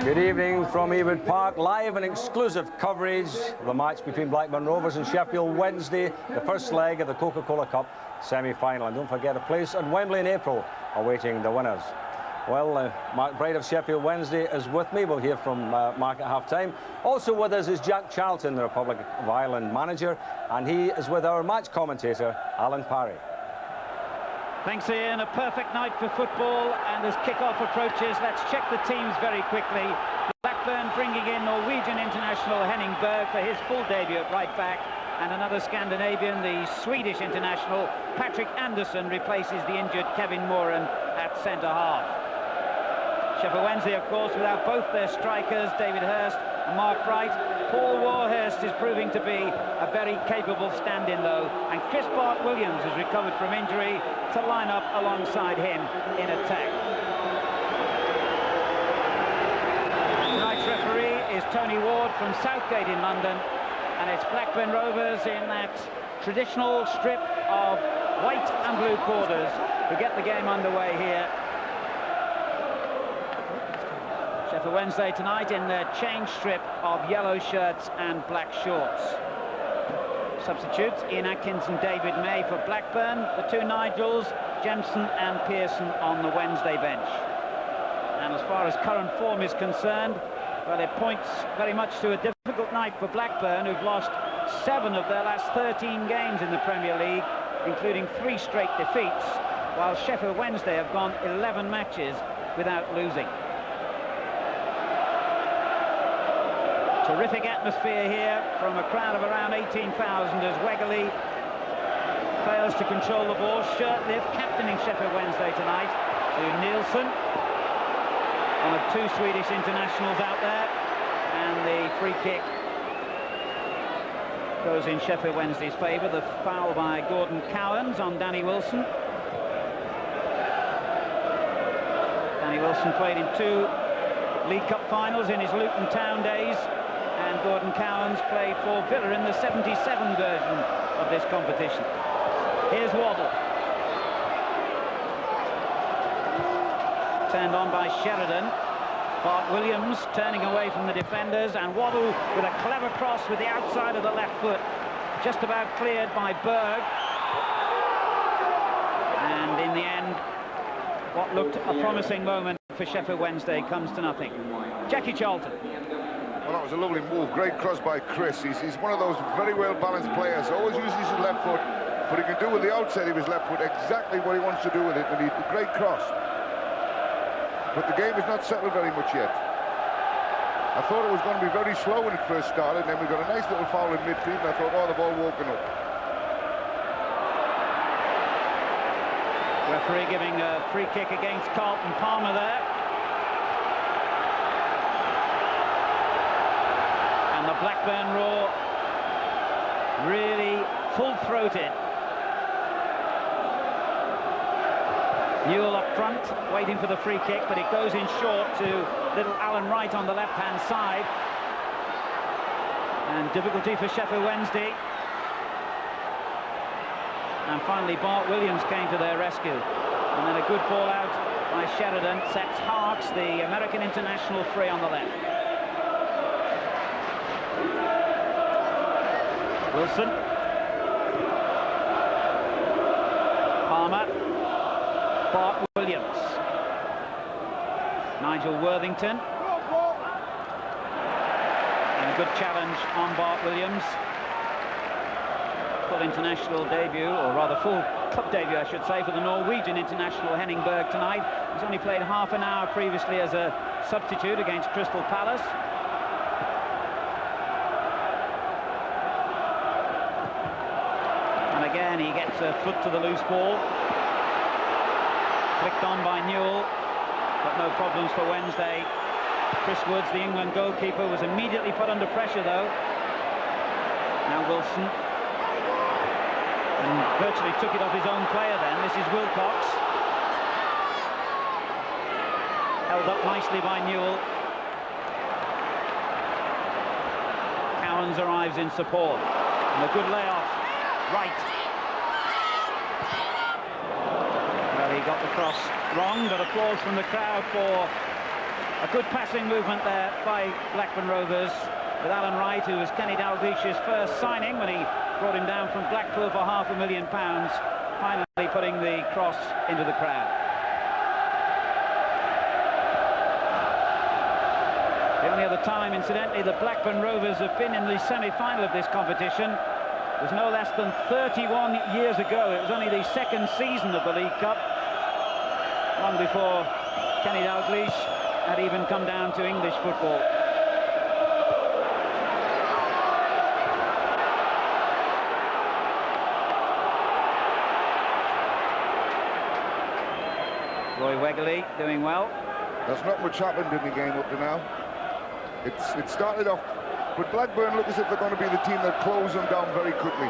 Good evening from Ewood Park. Live and exclusive coverage of the match between Blackburn Rovers and Sheffield Wednesday, the first leg of the Coca-Cola Cup semi-final. And don't forget, a place at Wembley in April awaiting the winners. Well, Mark Bright of Sheffield Wednesday is with me. We'll hear from Mark at half-time. Also with us is Jack Charlton, the Republic of Ireland manager, and he is with our match commentator, Alan Parry. Thanks, Ian. A perfect night for football, and as kick-off approaches, let's check the teams very quickly. Blackburn bringing in Norwegian international Henning Berg for his full debut at right back, and another Scandinavian, the Swedish international Patrick Andersson, replaces the injured Kevin Moran at centre-half. Sheffield Wednesday, of course, without both their strikers, David Hirst and Mark Bright. Paul Warhurst is proving to be a very capable stand-in, though, and Chris Bart-Williams has recovered from injury to line up alongside him in attack. Tonight's referee is Tony Ward from Southgate in London, and it's Blackburn Rovers in that traditional strip of white and blue quarters who get the game underway here. Sheffield Wednesday tonight in their change strip of yellow shirts and black shorts. Substitutes Ian Atkins and David May for Blackburn. The two Nigels, Jensen and Pearson on the Wednesday bench. And as far as current form is concerned, well, it points very much to a difficult night for Blackburn, who've lost 7 of their last 13 games in the Premier League, including 3 straight defeats, while Sheffield Wednesday have gone 11 matches without losing. Terrific atmosphere here from a crowd of around 18,000 as Wegerle fails to control the ball. Shirtliff captaining Sheffield Wednesday tonight to Nielsen. One of 2 Swedish internationals out there, and the free kick goes in Sheffield Wednesday's favour. The foul by Gordon Cowans on Danny Wilson. Danny Wilson played in 2 League Cup finals in his Luton Town days, and Gordon Cowans played for Villa in the 77 version of this competition. Here's Waddle. Turned on by Sheridan. Bart-Williams turning away from the defenders, and Waddle with a clever cross with the outside of the left foot, just about cleared by Berg. And in the end, what looked a promising moment for Sheffield Wednesday comes to nothing. Jackie Charlton. Well, that was a lovely move. Great cross by Chris. He's one of those very well-balanced players. Always uses his left foot, but he can do with the outside of his left foot exactly what he wants to do with it. And he's a great cross. But the game is not settled very much yet. I thought it was going to be very slow when it first started, and then we got a nice little foul in midfield, and I thought, oh, the ball woken up. Referee giving a free kick against Carlton Palmer there. And the Blackburn Roar really full-throated. Newell up front, waiting for the free kick, but it goes in short to little Alan Wright on the left-hand side. And difficulty for Sheffield Wednesday. And finally, Bart-Williams came to their rescue. And then a good ball out by Sheridan sets Harks, the American international, free on the left. Wilson. Palmer. Bart-Williams. Nigel Worthington. And a good challenge on Bart-Williams. Full international debut, or rather full club debut, I should say, for the Norwegian international Henning Berg tonight. He's only played half an hour previously as a substitute against Crystal Palace. And again, he gets a foot to the loose ball. Flicked on by Newell, but no problems for Wednesday. Chris Woods, the England goalkeeper, was immediately put under pressure, though. Now Wilson. And virtually took it off his own player then. This is Wilcox. Held up nicely by Newell. Cowans arrives in support. And a good layoff. Right. Well, he got the cross wrong, but applause from the crowd for A good passing movement there by Blackburn Rovers, with Alan Wright, who was Kenny Dalglish's first signing when he brought him down from Blackpool for £500,000, finally putting the cross into the crowd. The only other time, incidentally, the Blackburn Rovers have been in the semi-final of this competition was no less than 31 years ago. It was only the second season of the League Cup, long before Kenny Dalglish had even come down to English football. Roy Wegerle doing well. There's not much happened in the game up to now. It started off, but Blackburn look as if they're going to be the team that close them down very quickly.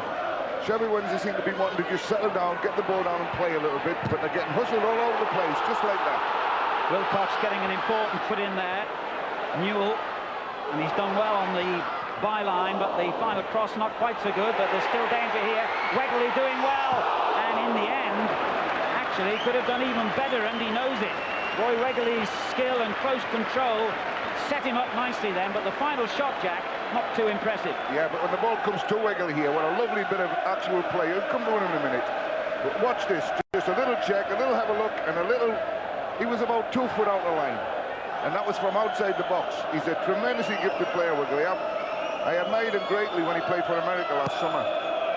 Sheffield Wednesday seem to be wanting to just settle down, get the ball down and play a little bit, but they're getting hustled all over the place, just like that. Wilcox getting an important foot in there. Newell, and he's done well on the byline, but the final cross not quite so good, but there's still danger here. Wegerle doing well, and in the end, actually could have done even better, and he knows it. Roy Wegerle's skill and close control set him up nicely then, but the final shot, Jack, not too impressive. Yeah, but when the ball comes to Wegerle here, what a lovely bit of actual play. He'll come to it in a minute. But watch this, just a little check, a little have a look, and a little... He was about 2 foot out the line, and that was from outside the box. He's a tremendously gifted player, Wegerle. I admired him greatly when he played for America last summer.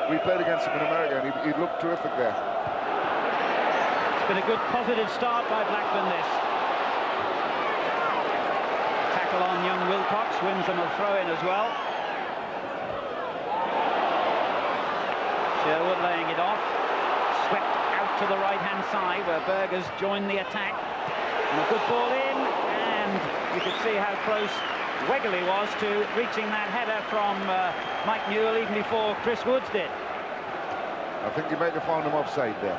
We played against him in America, and he looked terrific there. It's been a good positive start by Blackburn, this. Tackle on young Wilcox, wins them a throw-in as well. Sherwood laying it off. Swept out to the right-hand side, where Berger's joined the attack. And a good ball in, and you could see how close Wegerle was to reaching that header from Mike Newell even before Chris Woods did. I think you might have found him offside there.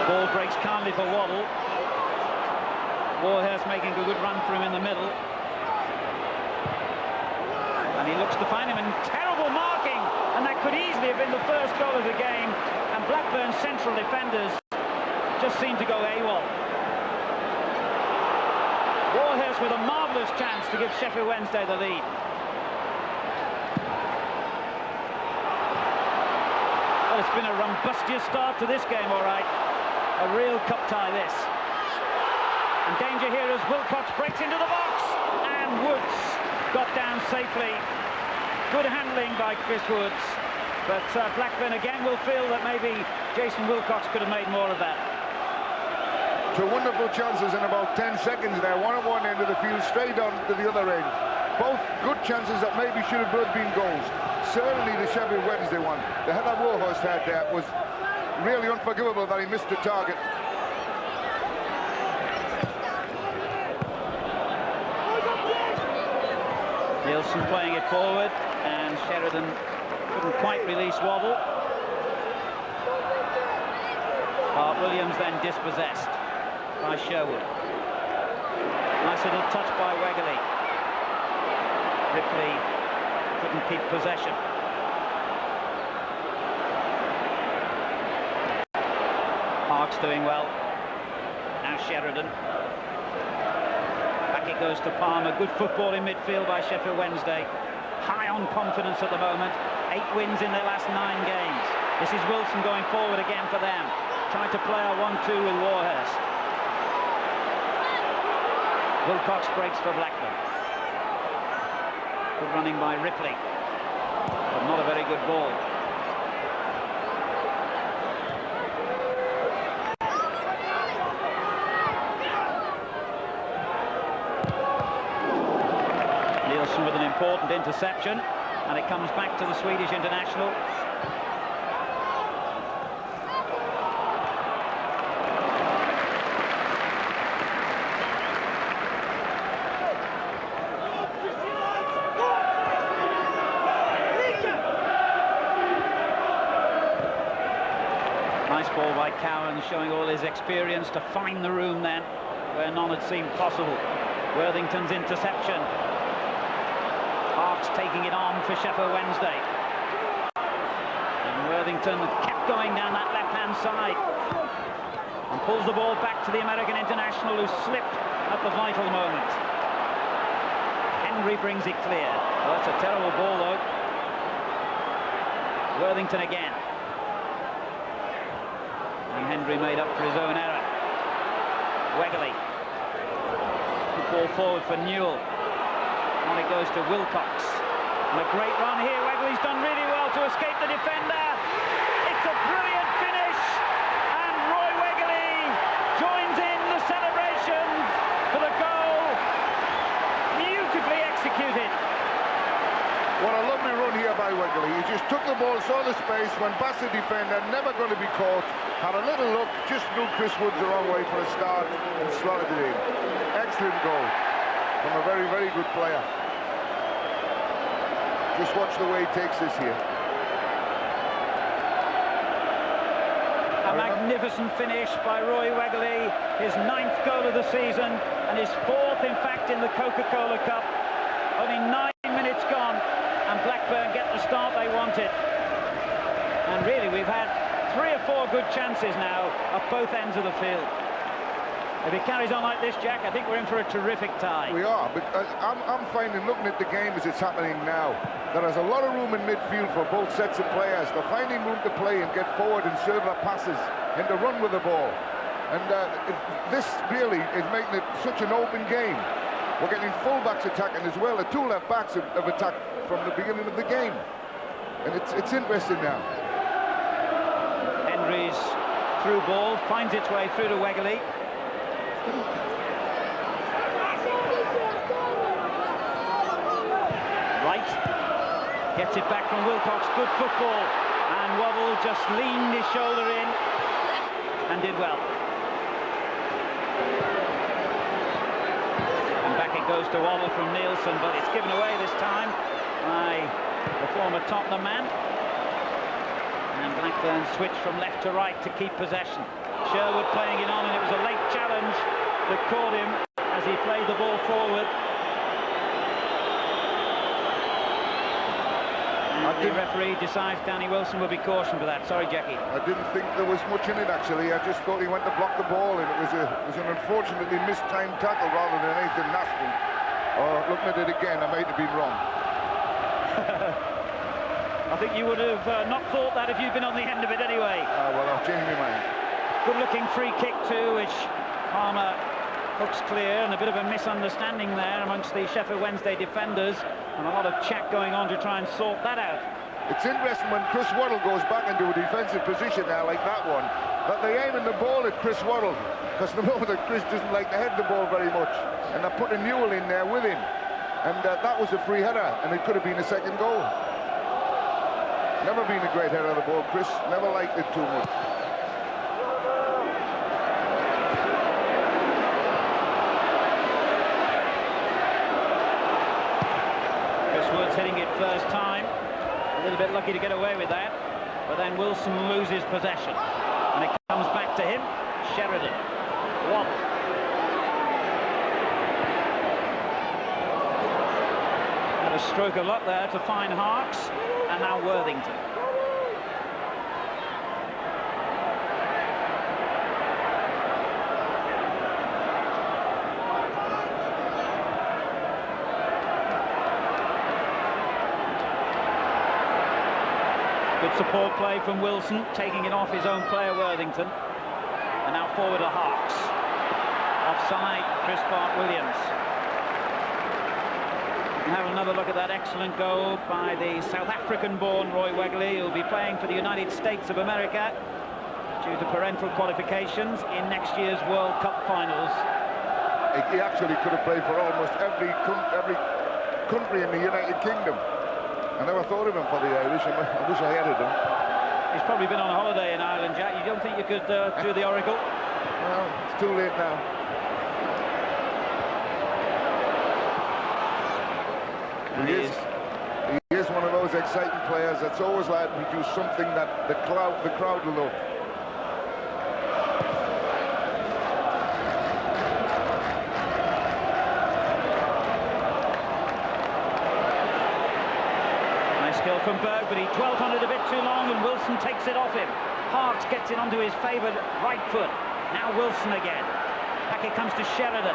Ball breaks calmly for Waddle. Warhurst making a good run for him in the middle. And he looks to find him, and terrible marking, and that could easily have been the first goal of the game, and Blackburn's central defenders just seem to go AWOL. Warhurst with a marvellous chance to give Sheffield Wednesday the lead. Well, it's been a rumbustious start to this game, all right. A real cup tie, this. And danger here as Wilcox breaks into the box, and Woods got down safely. Good handling by Chris Woods, but Blackburn again will feel that maybe Jason Wilcox could have made more of that. 2 wonderful chances in about 10 seconds there, one at one end of the field, straight on to the other end. Both good chances that maybe should have both been goals. Certainly the Sheffield Wednesday one, the header Warhurst had there, was really unforgivable that he missed the target. Nielsen playing it forward, and Sheridan couldn't quite release Waddle. Bart Williams then dispossessed by Sherwood. Nice little touch by Wegerle. Ripley couldn't keep possession. Parks doing well. Now Sheridan. Back it goes to Palmer. Good football in midfield by Sheffield Wednesday. High on confidence at the moment. 8 wins in their last 9 games. This is Wilson going forward again for them. Trying to play a 1-2 with Warhurst. Wilcox breaks for Blackburn. Good running by Ripley, but not a very good ball. Nielsen with an important interception, and it comes back to the Swedish international. Nice ball by Cowan, showing all his experience to find the room then where none had seemed possible. Worthington's interception. Harks taking it on for Sheffield Wednesday. And Worthington kept going down that left-hand side and pulls the ball back to the American international, who slipped at the vital moment. Henry brings it clear. Well, that's a terrible ball, though. Worthington again. And Henry made up for his own error. Wegley. Good ball forward for Newell. And it goes to Wilcox. And a great run here. Wegley's done really well to escape the defender. It's a brilliant finish. And Roy Wegley joins in the celebrations for the goal. Beautifully executed. What a lovely run here by Wegley. He just took the ball, saw the space, went past the defender, never going to be caught, had a little look, just knew Chris Wood's the wrong way for a start and slotted it in. Excellent goal from a very, very good player. Just watch the way he takes this here. A magnificent finish by Roy Wegley, his 9th goal of the season, and his 4th, in fact, in the Coca-Cola Cup. Only 9 minutes gone, and Blackburn get the start they wanted. And really, we've had 3 or 4 good chances now at both ends of the field. If it carries on like this, Jack, I think we're in for a terrific tie. We are, but I'm finding, looking at the game as it's happening now, there is a lot of room in midfield for both sets of players. They're finding room to play and get forward and serve their passes and to run with the ball. And this really is making it such an open game. We're getting full-backs attacking as well. The 2 left-backs have attacked from the beginning of the game. And it's interesting now. Henry's through ball finds its way through to Wegley. Wright gets it back from Wilcox. Good football. And Waddle just leaned his shoulder in and did well. It goes to Waddle from Nielsen, but it's given away this time by the former Tottenham man. And Blackburn switched from left to right to keep possession. Sherwood playing it on, and it was a late challenge that caught him as he played the ball forward. And the referee decides Danny Wilson will be cautioned for that. Sorry, Jackie. I didn't think there was much in it, actually. I just thought he went to block the ball, and it was an unfortunately mistimed tackle rather than anything nasty. Looking at it again, I might have been wrong. I think you would have not thought that if you'd been on the end of it anyway. Well, I've changed my mind. Good-looking free kick too, which Palmer hooks clear, and a bit of a misunderstanding there amongst the Sheffield Wednesday defenders, and a lot of chat going on to try and sort that out. It's interesting when Chris Waddle goes back into a defensive position now, like that one, that they aim in the ball at Chris Waddle, because they know that Chris doesn't like to head the ball very much, and they're putting Newell in there with him, and that was a free header, and it could have been a second goal. Never been a great header of the ball, Chris. Never liked it too much. Hitting it first time, a little bit lucky to get away with that, but then Wilson loses possession, and it comes back to him. Sheridan, Waddle, and a stroke of luck there to find Harks, and now Worthington. Good support play from Wilson, taking it off his own player, Worthington. And now forward to Harks. Offside, Chris Park-Williams. And have another look at that excellent goal by the South African-born Roy Wegley, who'll be playing for the United States of America due to parental qualifications in next year's World Cup finals. He actually could have played for almost every country in the United Kingdom. I never thought of him for the Irish. I wish I added him. He's probably been on a holiday in Ireland, Jack. You don't think you could do the Oracle? Well, it's too late now. He is one of those exciting players that's always like to do something that the crowd will love. Skill from Berg, but he dwelt on it a bit too long, and Wilson takes it off him. Harks gets it onto his favoured right foot. Now Wilson again. Back it comes to Sheridan.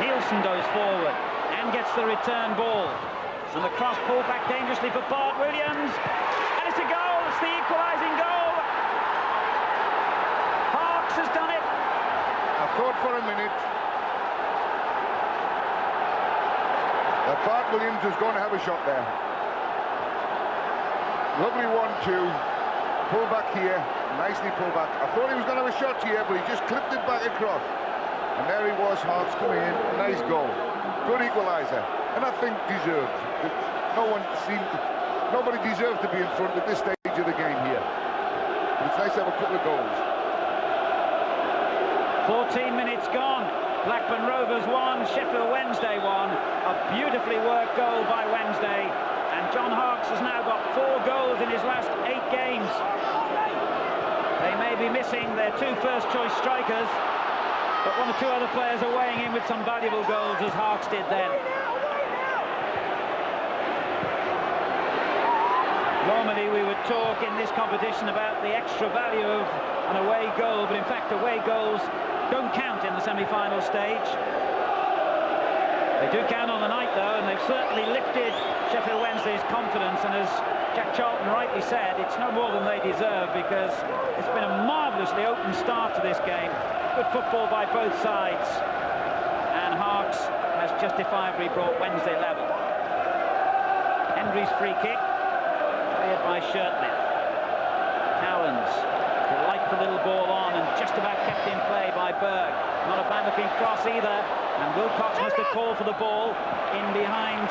Nielsen goes forward and gets the return ball. And the cross pulled back dangerously for Bart Williams. And it's a goal. It's the equalising goal. Harks has done it. I thought for a minute that Bart Williams was going to have a shot there. Lovely 1-2. Pull back here. Nicely pulled back. I thought he was going to have a shot here, but he just clipped it back across. And there he was, Harks coming in. Nice goal. Good equaliser. And I think deserved. Nobody deserves to be in front at this stage of the game here. But it's nice to have a couple of goals. 14 minutes gone. Blackburn Rovers 1, Sheffield Wednesday 1. A beautifully worked goal by Wednesday. And John Harks has now got 4 goals in his last 8 games. They may be missing their 2 first-choice strikers, but 1 or 2 other players are weighing in with some valuable goals, as Harks did then. Normally we would talk in this competition about the extra value of an away goal, but in fact away goals don't count in the semi-final stage. They do count on the night though, and they've certainly lifted Sheffield Wednesday's confidence, and as Jack Charlton rightly said, it's no more than they deserve, because it's been a marvellously open start to this game. Good football by both sides, and Harks has justifiably brought Wednesday level. Hendry's free kick, cleared by Shirtliff. Cowlands, delightful little ball on, and just about kept in play by Berg. Not a bad-looking cross either, and Wilcox must have called for the ball in behind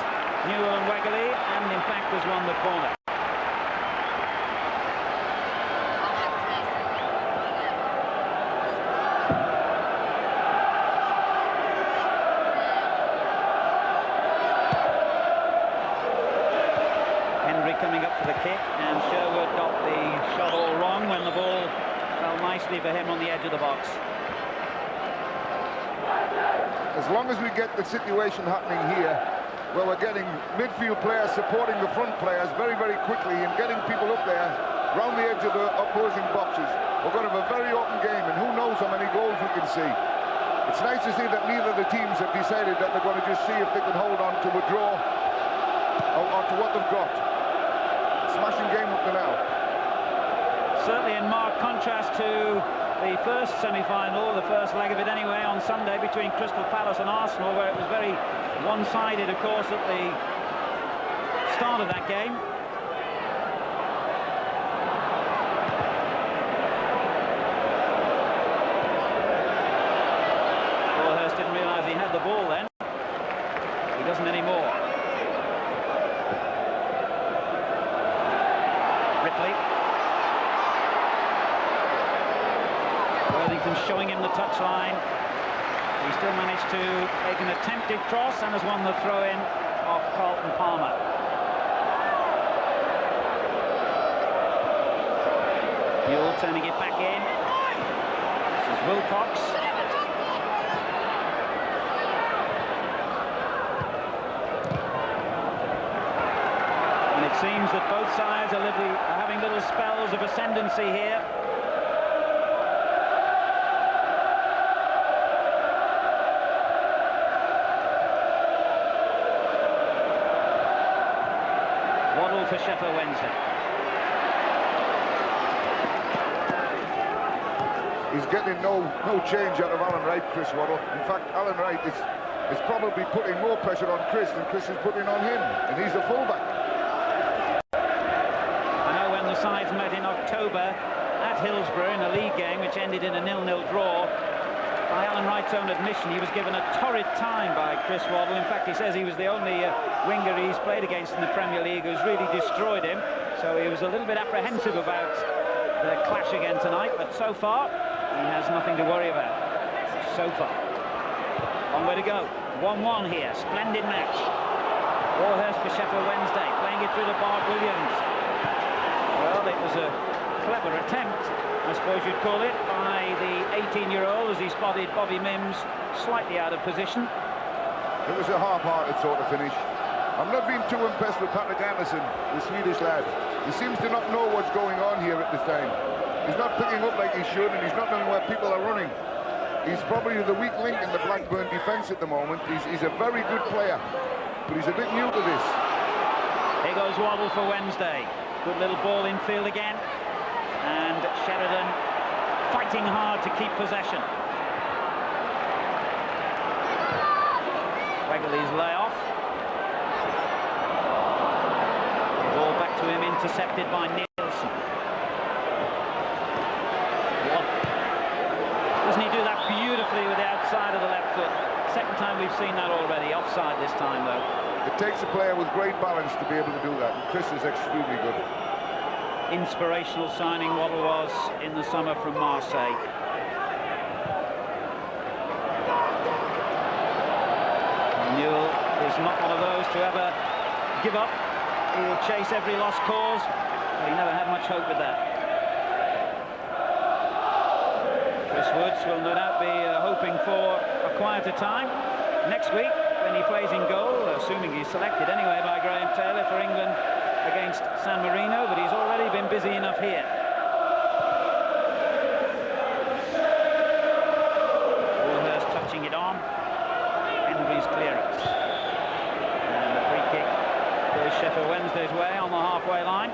Newell and Wegerle, and in fact has won the corner. Coming up for the kick, and Sherwood got the shot all wrong when the ball fell nicely for him on the edge of the box. As long as we get the situation happening here, where we're getting midfield players supporting the front players very, very quickly and getting people up there round the edge of the opposing boxes, we're going to have a very open game, and who knows how many goals we can see. It's nice to see that neither of the teams have decided that they're going to just see if they can hold on to a draw or to what they've got. Smashing game up to now. Certainly in marked contrast to the first semi-final, the first leg of it anyway, on Sunday between Crystal Palace and Arsenal, where it was very one-sided, of course, at the start of that game. Warhurst didn't realise he had the ball then. He doesn't anymore. Worthington showing him the touchline. He still managed to make an attempted cross and has won the throw-in off Carlton Palmer. Newell turning it back in. This is Wilcox. And it seems that both sides are having little spells of ascendancy here. For Sheffield Wednesday. He's getting no change out of Alan Wright, Chris Waddle. In fact, Alan Wright is probably putting more pressure on Chris than Chris is putting on him, and he's a fullback. I know when the sides met in October at Hillsborough in a league game which ended in a 0-0 draw, by Alan Wright's own admission, he was given a torrid time by Chris Waddle. In fact, he says he was the only winger he's played against in the Premier League who's really destroyed him. So he was a little bit apprehensive about the clash again tonight, but so far he has nothing to worry about. So far. Long way to go. 1-1 here. Splendid match. Warhurst for Sheffield Wednesday, playing it through to Bart Williams. Well, it was a clever attempt, I suppose you'd call it, by the 18-year-old as he spotted Bobby Mims slightly out of position. It was a half-hearted sort of finish. I'm not being too impressed with Patrick Anderson, the Swedish lad. He seems to not know what's going on here at this time. He's not picking up like he should, and he's not knowing where people are running. He's probably the weak link in the Blackburn defence at the moment. He's a very good player, but he's a bit new to this. Here goes Waddle for Wednesday. Good little ball in field again. And Sheridan fighting hard to keep possession. Wegley's layoff. Ball back to him, intercepted by Nielsen. Doesn't he do that beautifully with the outside of the left foot? Second time we've seen that already. Offside this time, though. It takes a player with great balance to be able to do that, and Chris is extremely good. Inspirational signing Waddle was in the summer from Marseille. Newell is not one of those to ever give up. He will chase every lost cause, but he never had much hope with that. Chris Woods will no doubt be hoping for a quieter time next week when he plays in goal, assuming he's selected anyway by Graham Taylor for England against San Marino, but he's already been busy enough here. Warhurst touching it on. Henry's clearance. And the free kick goes Sheffield Wednesday's way on the halfway line.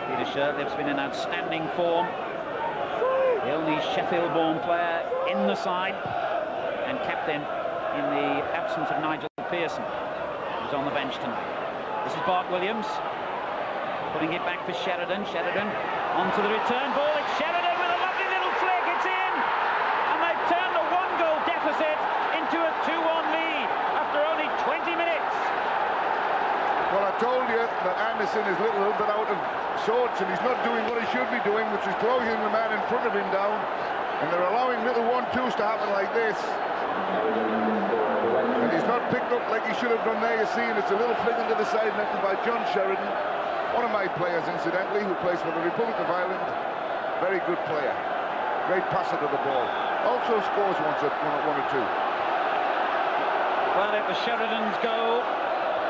Peter Shirtlif's been in outstanding form. The only Sheffield-born player in the side and captain in the absence of Nigel Pearson, who's on the bench tonight. This is Bart Williams putting it back for Sheridan. Sheridan onto the return ball. It's Sheridan with a lovely little flick. It's in, and they've turned a one-goal deficit into a 2-1 lead after only 20 minutes. Well, I told you that Anderson is a little bit out of sorts, and he's not doing what he should be doing, which is closing the man in front of him down, and they're allowing little 1-2s to happen like this. And he's not picked up like he should have done there. You see, and it's a little flick into the side netted by John Sheridan, one of my players, incidentally, who plays for the Republic of Ireland. Very good player, great passer to the ball. Also scores once at one or two. Well, it was Sheridan's goal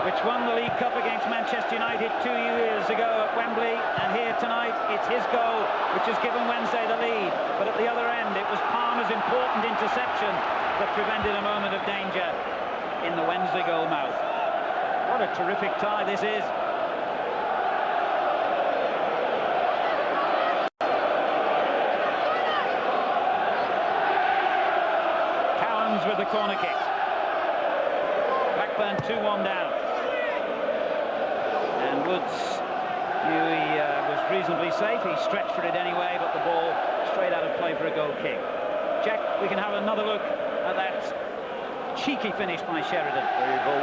which won the League Cup against Manchester United 2 years ago at Wembley, and here tonight it's his goal which has given Wednesday the lead. But at the other end it was Palmer's important interception that prevented a moment of danger in the Wednesday goal mouth. What a terrific tie this is. Cowans with the corner kick. Blackburn 2-1 down. And Woods knew he was reasonably safe. He stretched for it anyway, but the ball straight out of play for a goal kick. Jack, we can have another look at that cheeky finish by Sheridan. There you go.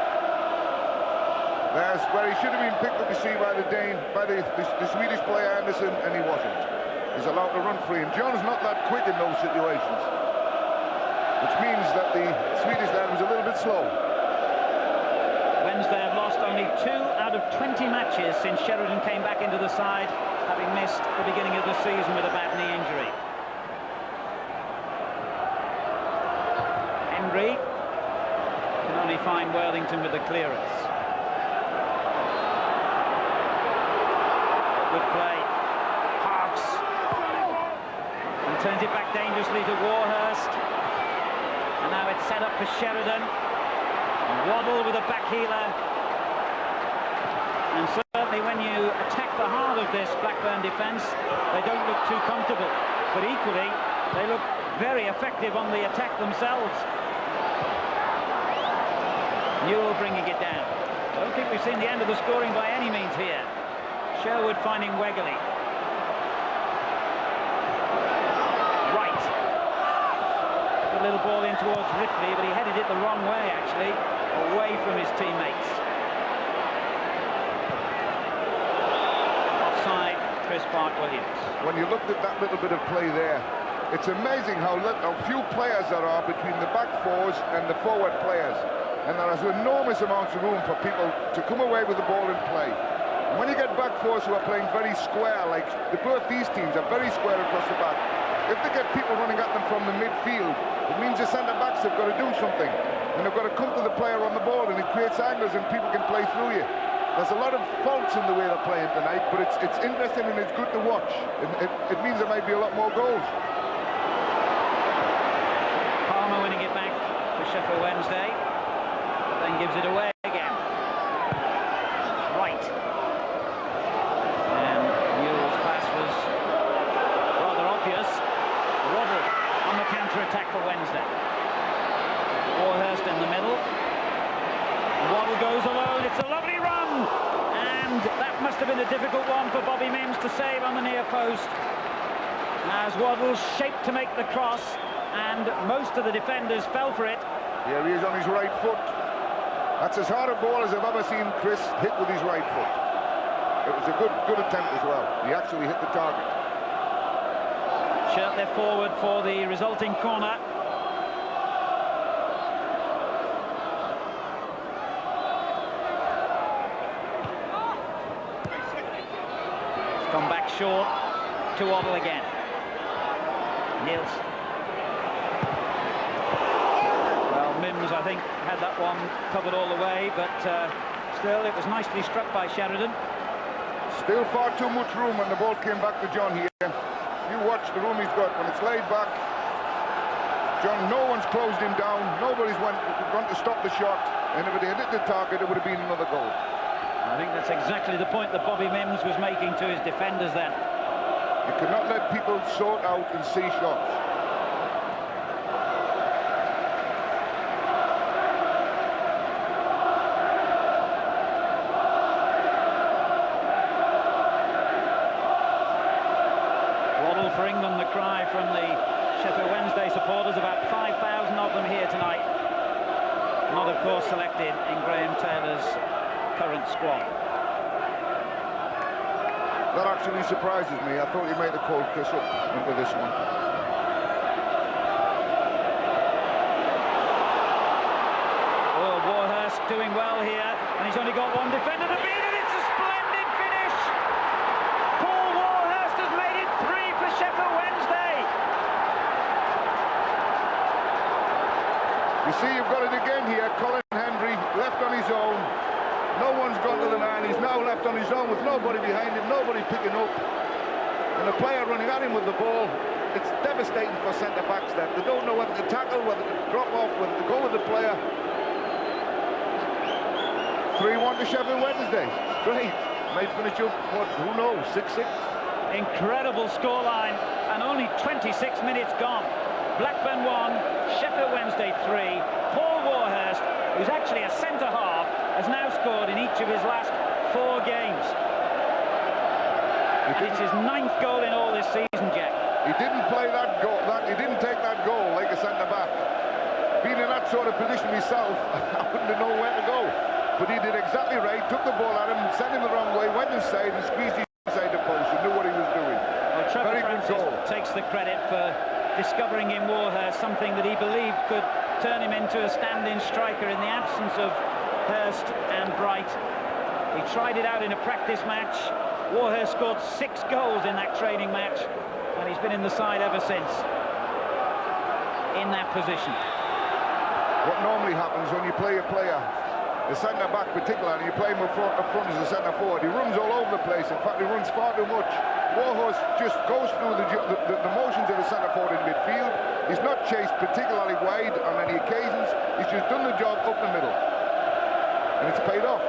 There's where he should have been picked up, you see, by the Dane, by the Swedish player Anderson, and he wasn't. He's allowed to run free, and John's not that quick in those situations, which means that the Swedish lad was a little bit slow. Wednesday have lost only 2 out of 20 matches since Sheridan came back into the side, having missed the beginning of the season with a bad knee injury. Henry can only find Worthington with the clearance. Good play. Harks. And turns it back dangerously to Warhurst. And now it's set up for Sheridan. Waddle with a back heeler. And certainly when you attack the heart of this Blackburn defence, they don't look too comfortable. But equally, they look very effective on the attack themselves. Newell bringing it down. I don't think we've seen the end of the scoring by any means here. Sherwood finding Wegley. Right. A little ball in towards Ripley, but he headed it the wrong way, actually, away from his teammates. Offside, Chris Park-Williams. When you looked at that little bit of play there, it's amazing how few players there are between the back fours and the forward players. And there is enormous amounts of room for people to come away with the ball and play. And when you get back fours who are playing very square, like both these teams are very square across the back, If they get people running at them from the midfield, it means the centre-backs have got to do something. And they've got to come to the player on the ball, and it creates angles and people can play through you. There's a lot of faults in the way they're playing tonight, but it's interesting and it's good to watch. It means there might be a lot more goals. Palmer winning it back for Sheffield Wednesday, then gives it away again. Right. And Newell's pass was rather obvious. Waddle on the counter-attack for Wednesday. Warhurst in the middle. Waddle goes alone. It's a lovely run, and that must have been a difficult one for Bobby Mims to save on the near post, as Waddle shaped to make the cross, and most of the defenders fell for it. Here he is on his right foot. That's as hard a ball as I've ever seen Chris hit with his right foot. It was a good attempt as well. He actually hit the target. Shirtley forward for the resulting corner. Gone back short to Waddle again. Niels. Well, Mims, I think, had that one covered all the way, but still, it was nicely struck by Sheridan. Still far too much room when the ball came back to John here. You watch the room he's got when it's laid back. John, no one's closed him down. Nobody's gone to stop the shot. And if it had hit the target, it would have been another goal. I think that's exactly the point that Bobby Mims was making to his defenders then. You cannot let people sort out and see shots. Waddle for England, the cry from the Sheffield Wednesday supporters, about 5,000 of them here tonight. Not, of course, selected in Graham Taylor's current squad. That actually surprises me. I thought he made the call Chris up into this one. Oh, Warhurst doing well here, and he's only got one defender to beat it. It's a splendid finish. Paul Warhurst has made it 3 for Sheffield Wednesday. You see, you've got it again here. Colin Hendry left on his own. No one's gone to the line. He's now left on his own with nobody behind him, nobody picking up. And the player running at him with the ball. It's devastating for centre-backs then. They don't know whether to tackle, whether to drop off, whether to go with the player. 3-1 to Sheffield Wednesday. Great. Might finish up, what, who knows, 6-6? Incredible scoreline, and only 26 minutes gone. Blackburn 1, Sheffield Wednesday 3. Paul Warhurst, who's actually a centre-half, has now scored in each of his last 4 games. And it's his 9th goal in all this season, Jack. He didn't play that goal, he didn't take that goal like a centre-back. Being in that sort of position myself, I wouldn't have known where to go. But he did exactly right, took the ball at him, sent him the wrong way, went inside and squeezed inside the post and knew what he was doing. Well, Trevor Very good goal. takes the credit for discovering in Warhurst something that he believed could turn him into a stand-in striker in the absence of Hurst and Bright. He tried it out in a practice match. Warhurst scored 6 goals in that training match, and he's been in the side ever since in that position. What normally happens when you play a player, the centre-back particularly, you play him up front as a centre-forward, he runs all over the place. In fact, he runs far too much. Warhurst just goes through the motions of a centre-forward in midfield. He's not chased particularly wide on any occasions. He's just done the job up the middle. And it's paid off.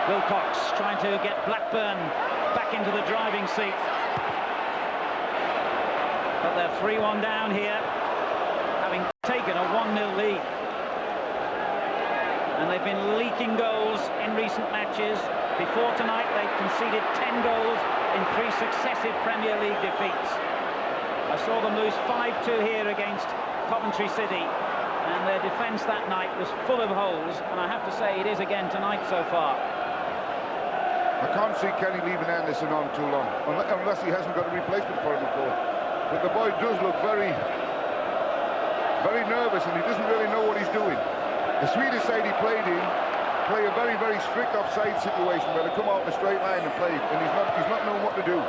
Wilcox trying to get Blackburn back into the driving seat. But they're 3-1 down here, having taken a 1-0 lead. And they've been leaking goals in recent matches. Before tonight, they conceded 10 goals in 3 successive Premier League defeats. I saw them lose 5-2 here against Coventry City, and their defence that night was full of holes, and I have to say it is again tonight so far. I can't see Kenny leaving Anderson on too long, unless he hasn't got a replacement for him, of course. But the boy does look very, very nervous, and he doesn't really know what he's doing. The Swedish side he played in play a very, very strict offside situation where they come out in a straight line and play, and he's not knowing what to do.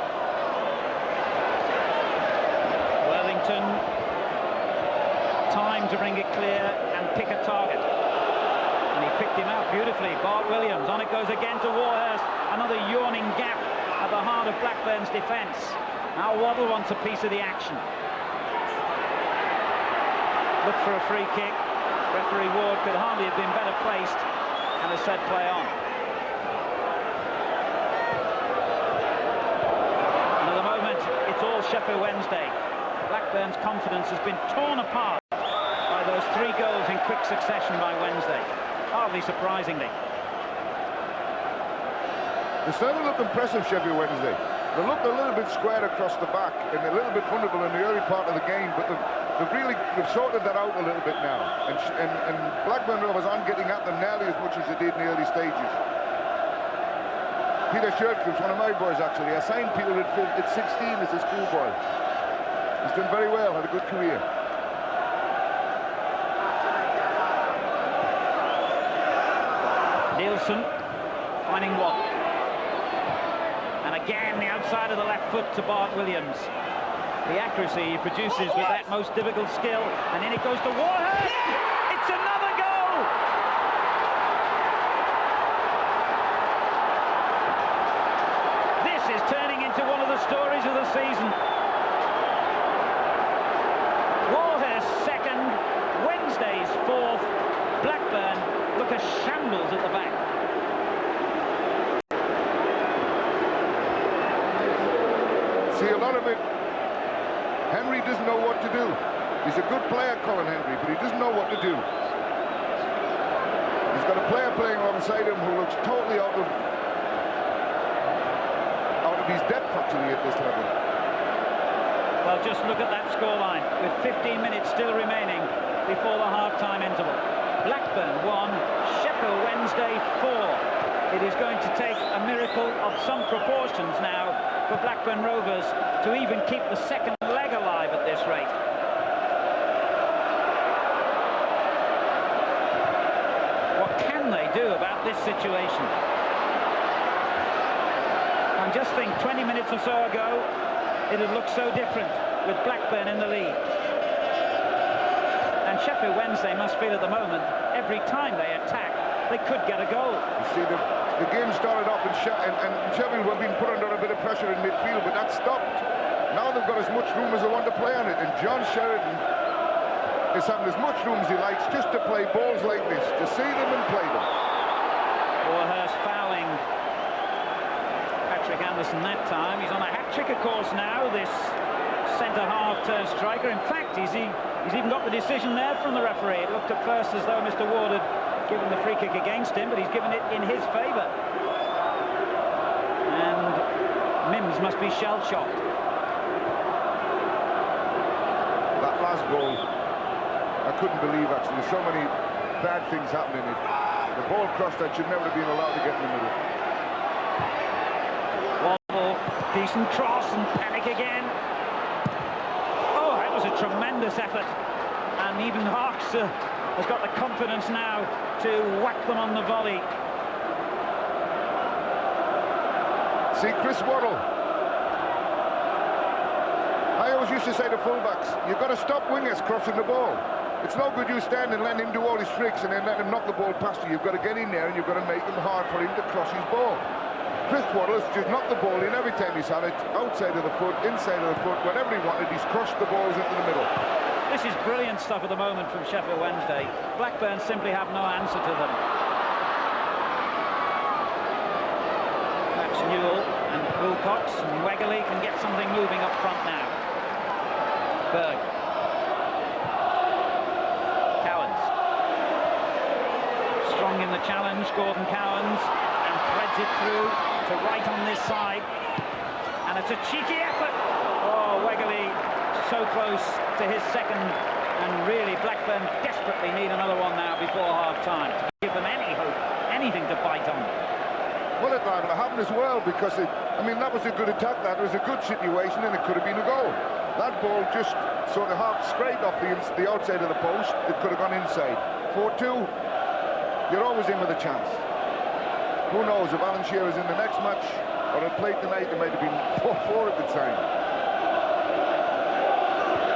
Worthington, time to bring it clear and pick a target. And he picked him out beautifully. Bart Williams, on it goes again to Warhurst. Another yawning gap at the heart of Blackburn's defence. Now Waddle wants a piece of the action. Look for a free kick. Referee Ward could hardly have been better placed and has said play on. Another moment, it's all Sheffield Wednesday. Blackburn's confidence has been torn apart by those 3 goals in quick succession by Wednesday. Hardly surprisingly. They certainly look impressive, Sheffield Wednesday. They look a little bit square across the back and a little bit vulnerable in the early part of the game, but they've sorted that out a little bit now. And Blackburn Rovers aren't getting at them nearly as much as they did in the early stages. Peter Shirtcliffe's one of my boys, actually. I signed Peter at 16 as a schoolboy. He's done very well, had a good career. Nielsen finding Watt. And again, the outside of the left foot to Bart Williams. The accuracy he produces with that most difficult skill. And then it goes to Warhurst. It's another goal! This is turning into one of the stories of the season. Warhurst's second, Wednesday's fourth. Blackburn look a shambles at the back. See, a lot of it, Henry doesn't know what to do. He's a good player, Colin Henry, but he doesn't know what to do. He's got a player playing alongside him who looks totally out of his depth, actually, at this level. Well, just look at that scoreline, with 15 minutes still remaining before the half-time interval. Blackburn 1, Sheffield Wednesday 4. It is going to take a miracle of some proportions now for Blackburn Rovers to even keep the second leg alive at this rate. What can they do about this situation? And just think, 20 minutes or so ago, it had looked so different with Blackburn in the lead. And Sheffield Wednesday must feel at the moment, every time they attack, they could get a goal. You see, the game started off and Sheffield were being put under a bit of pressure in midfield, but that stopped. Now they've got as much room as they want to play on it, and John Sheridan is having as much room as he likes just to play balls like this, to see them and play them. Warhurst fouling Patrick Anderson that time. He's on a hat-trick, of course, now, this centre-half turned striker. In fact, he's even got the decision there from the referee. It looked at first as though Mr. Ward had given the free kick against him, but he's given it in his favour. And Mims must be shell-shocked. That last goal, I couldn't believe, actually. There's so many bad things happening. The ball crossed that should never have been allowed to get in the middle. Waddle, decent cross, and panic again. Oh, that was a tremendous effort. And even Hawks has got the confidence now to whack them on the volley. See, Chris Waddle. I always used to say to fullbacks, you've got to stop wingers crossing the ball. It's no good you stand and let him do all his tricks and then let him knock the ball past you. You've got to get in there and you've got to make it hard for him to cross his ball. Chris Waddle has just knocked the ball in every time he's had it, outside of the foot, inside of the foot, whatever he wanted, he's crossed the balls into the middle. This is brilliant stuff at the moment from Sheffield Wednesday. Blackburn simply have no answer to them. Perhaps Newell and Wilcox and Wegerle can get something moving up front now. Berg. Cowans. Strong in the challenge, Gordon Cowans, and threads it through to right on this side. And it's a cheeky effort. Oh, Wegerle so close to his second, and really Blackburn desperately need another one now before half-time to give them any hope, anything to bite on. Well, it happened as well, because I mean, that was a good attack, that was a good situation, and it could have been a goal. That ball just sort of half scraped off the outside of the post. It could have gone inside. 4-2, you're always in with a chance. Who knows if Alan Shearer's in the next match or had played tonight, there might have been 4-4 at the time.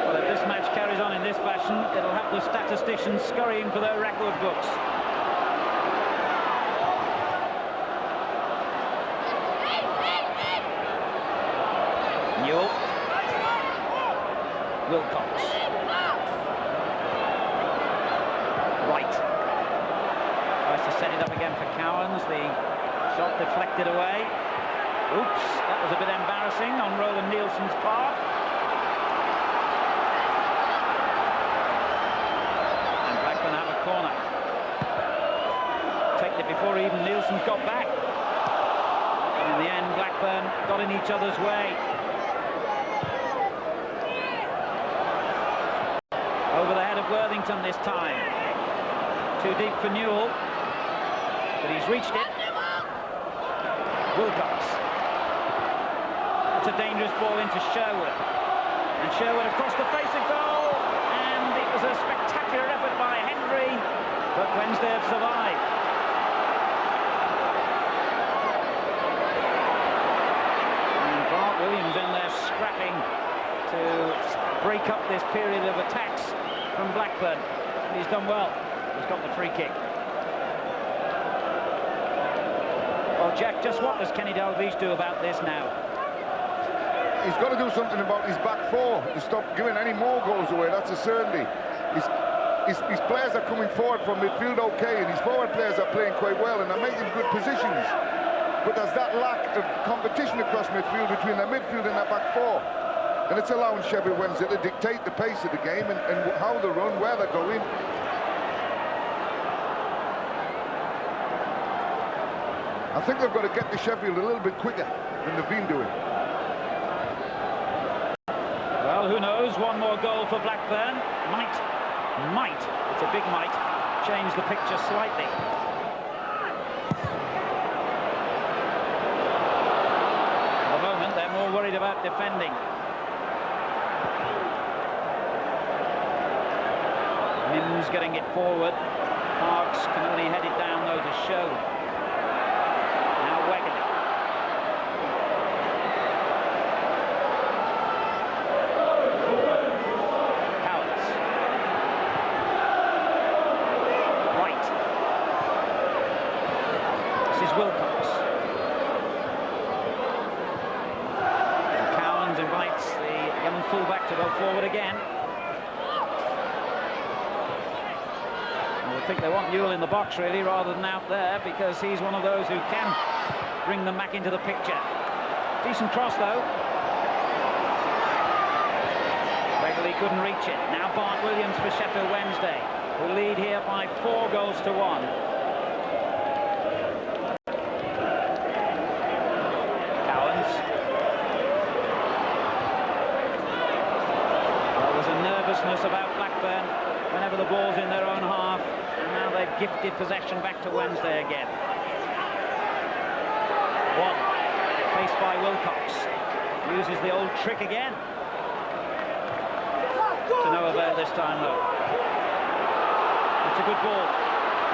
Well, if this match carries on in this fashion, it'll have the statisticians scurrying for their record books. Newell. Wilcox. Right. Tries to set it up again for Cowans. The shot deflected away. Oops, that was a bit embarrassing on Roland Nielsen's part. And Blackburn have a corner. Taken it before even Nielsen's got back. And in the end, Blackburn got in each other's way. Over the head of Worthington this time. Too deep for Newell, but he's reached it. Wilcox. It's a dangerous ball into Sherwood. And Sherwood across the face of goal. And it was a spectacular effort by Henry, but Wednesday have survived. And Bart Williams in there scrapping to break up this period of attacks from Blackburn. He's done well. He's got the free kick. Well, Jack, just what does Kenny Dalglish do about this now? He's got to do something about his back four to stop giving any more goals away. That's a certainty. His players are coming forward from midfield okay, and his forward players are playing quite well, and they're making good positions. But there's that lack of competition across midfield between their midfield and their back four. And it's allowing Sheffield Wednesday to dictate the pace of the game and how they run, where they're going. I think they've got to get to Sheffield a little bit quicker than they've been doing. Well, who knows? One more goal for Blackburn. Might, it's a big might, change the picture slightly. At the moment, they're more worried about defending. Mims getting it forward. Parks can only head it down, though, to show. Now Wegerle. Cowans. White. This is Wilcox. And Cowans invites the young fullback to go forward again. I think they want Newell in the box really rather than out there, because he's one of those who can bring them back into the picture. Decent cross though. Wegerle couldn't reach it. Now Bart Williams for Sheffield Wednesday, who lead here by 4 goals to 1. Cowans. Well, there's a nervousness about Blackburn whenever the ball's in their own half. Now they've gifted possession back to Wednesday again. One, faced by Wilcox. Uses the old trick again. To no avail this time, though. It's a good ball.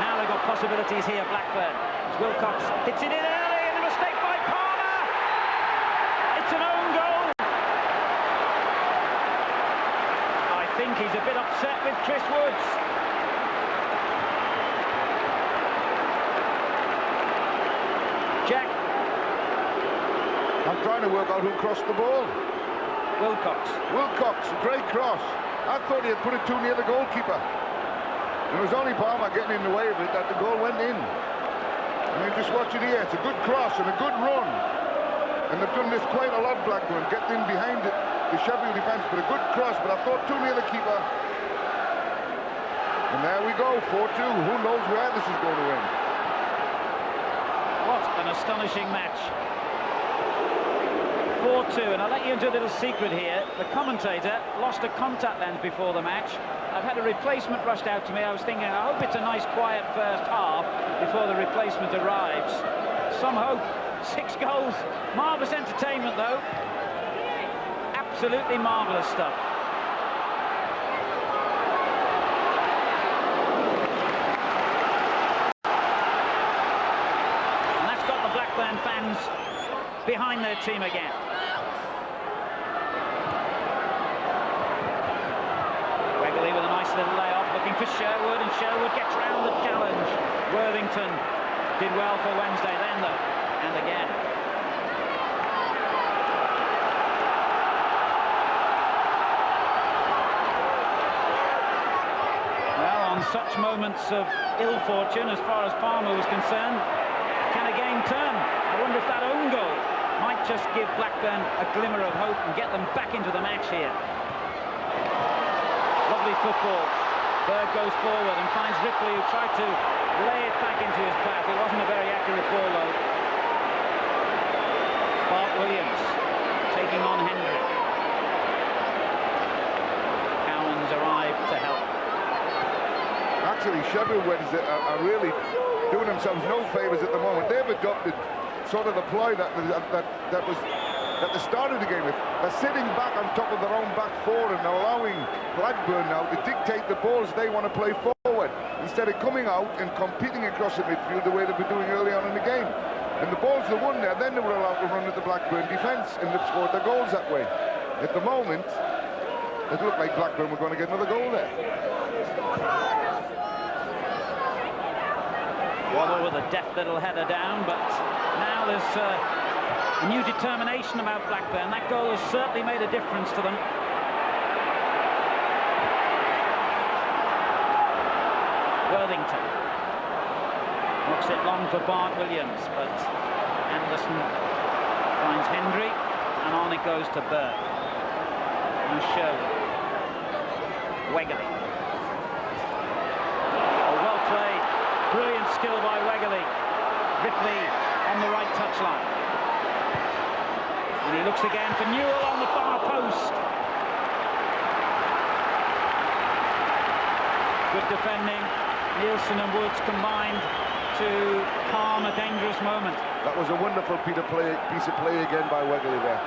Now they've got possibilities here, Blackburn. As Wilcox hits it in early, and a mistake by Palmer. It's an own goal. I think he's a bit upset with Chris Woods. Jack. I'm trying to work out who crossed the ball. Wilcox. Wilcox, a great cross. I thought he had put it too near the goalkeeper. And it was only Palmer getting in the way of it that the goal went in. I mean, just watch it here. It's a good cross and a good run. And they've done this quite a lot, Blackburn, getting in behind the Sheffield defence, but a good cross, but I thought too near the keeper. And there we go, 4-2. Who knows where this is going to end? What an astonishing match. 4-2, and I'll let you into a little secret here. The commentator lost a contact lens before the match. I've had a replacement rushed out to me. I was thinking, I hope it's a nice quiet first half before the replacement arrives. Some hope. 6 goals. Marvellous entertainment, though. Absolutely marvellous stuff. fans behind their team again. Wegley with a nice little layoff, looking for Sherwood, and Sherwood gets round the challenge. Worthington did well for Wednesday then, though, and again. Well, on such moments of ill fortune, as far as Palmer was concerned, can a game turn? I wonder if that own goal might just give Blackburn a glimmer of hope and get them back into the match here. Lovely football. Berg goes forward and finds Ripley, who tried to lay it back into his path. It wasn't a very accurate ball, though. Bart Williams taking on Hendry. Cowans arrived to help. Actually, Sheffield Wednesday are really doing themselves no favours at the moment. They've adopted sort of the ploy that was at the start of the game. They're sitting back on top of their own back four and allowing Blackburn now to dictate the balls they want to play forward, instead of coming out and competing across the midfield the way they've been doing early on in the game. And the balls they won there, then they were allowed to run at the Blackburn defence, and they've scored their goals that way. At the moment, it looked like Blackburn were going to get another goal there. Waddle with a deft little header down, but now there's a new determination about Blackburn. That goal has certainly made a difference to them. Worthington looks it long for Bart Williams, but Anderson finds Hendry, and on it goes to Berg. Now Sherwood. Wegley. Oh, well played. Brilliant skill by Wegley. Ripley on the right touchline. And he looks again for Newell on the far post. Good defending. Nielsen and Woods combined to calm a dangerous moment. That was a wonderful piece of play again by Wegley there.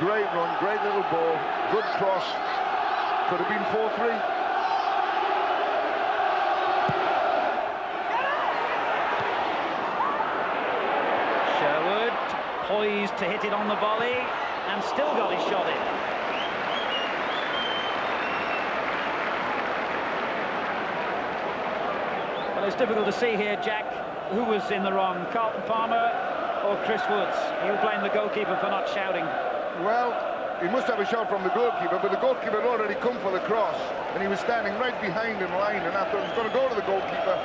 Great run, great little ball, good cross. Could have been 4-3. Poised to hit it on the volley, and still got his shot in. Well, it's difficult to see here, Jack, who was in the wrong, Carlton Palmer or Chris Woods. You blame the goalkeeper for not shouting. Well, he must have a shot from the goalkeeper, but the goalkeeper had already come for the cross, and he was standing right behind in line, and I thought he was going to go to the goalkeeper.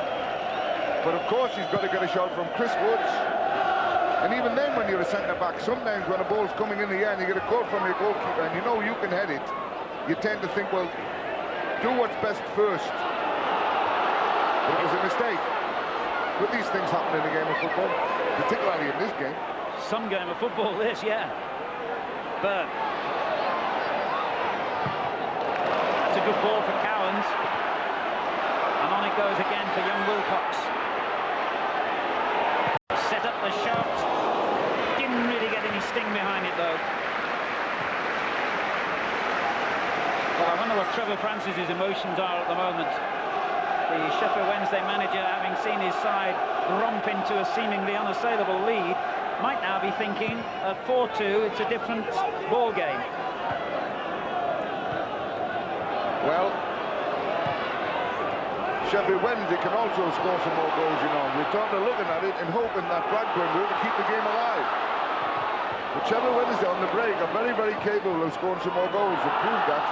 But of course he's got to get a shot from Chris Woods. And even then, when you're a centre-back, sometimes when a ball's coming in the air and you get a call from your goalkeeper and you know you can head it, you tend to think, well, do what's best first. But it was a mistake. But these things happen in a game of football, particularly in this game. Some game of football, this, yeah. Berg. That's a good ball for Cowans. And on it goes again for young Wilcox. Set up the shot. Didn't really get any sting behind it, though. Well, I wonder what Trevor Francis's emotions are at the moment. The Sheffield Wednesday manager, having seen his side romp into a seemingly unassailable lead, might now be thinking at 4-2 it's a different ball game. Well, Sheffield Wednesday can also score some more goals, you know. We're sort of looking at it and hoping that Blackburn will keep the game alive. But Sheffield Wednesday on the break are very, very capable of scoring some more goals. They've proved that.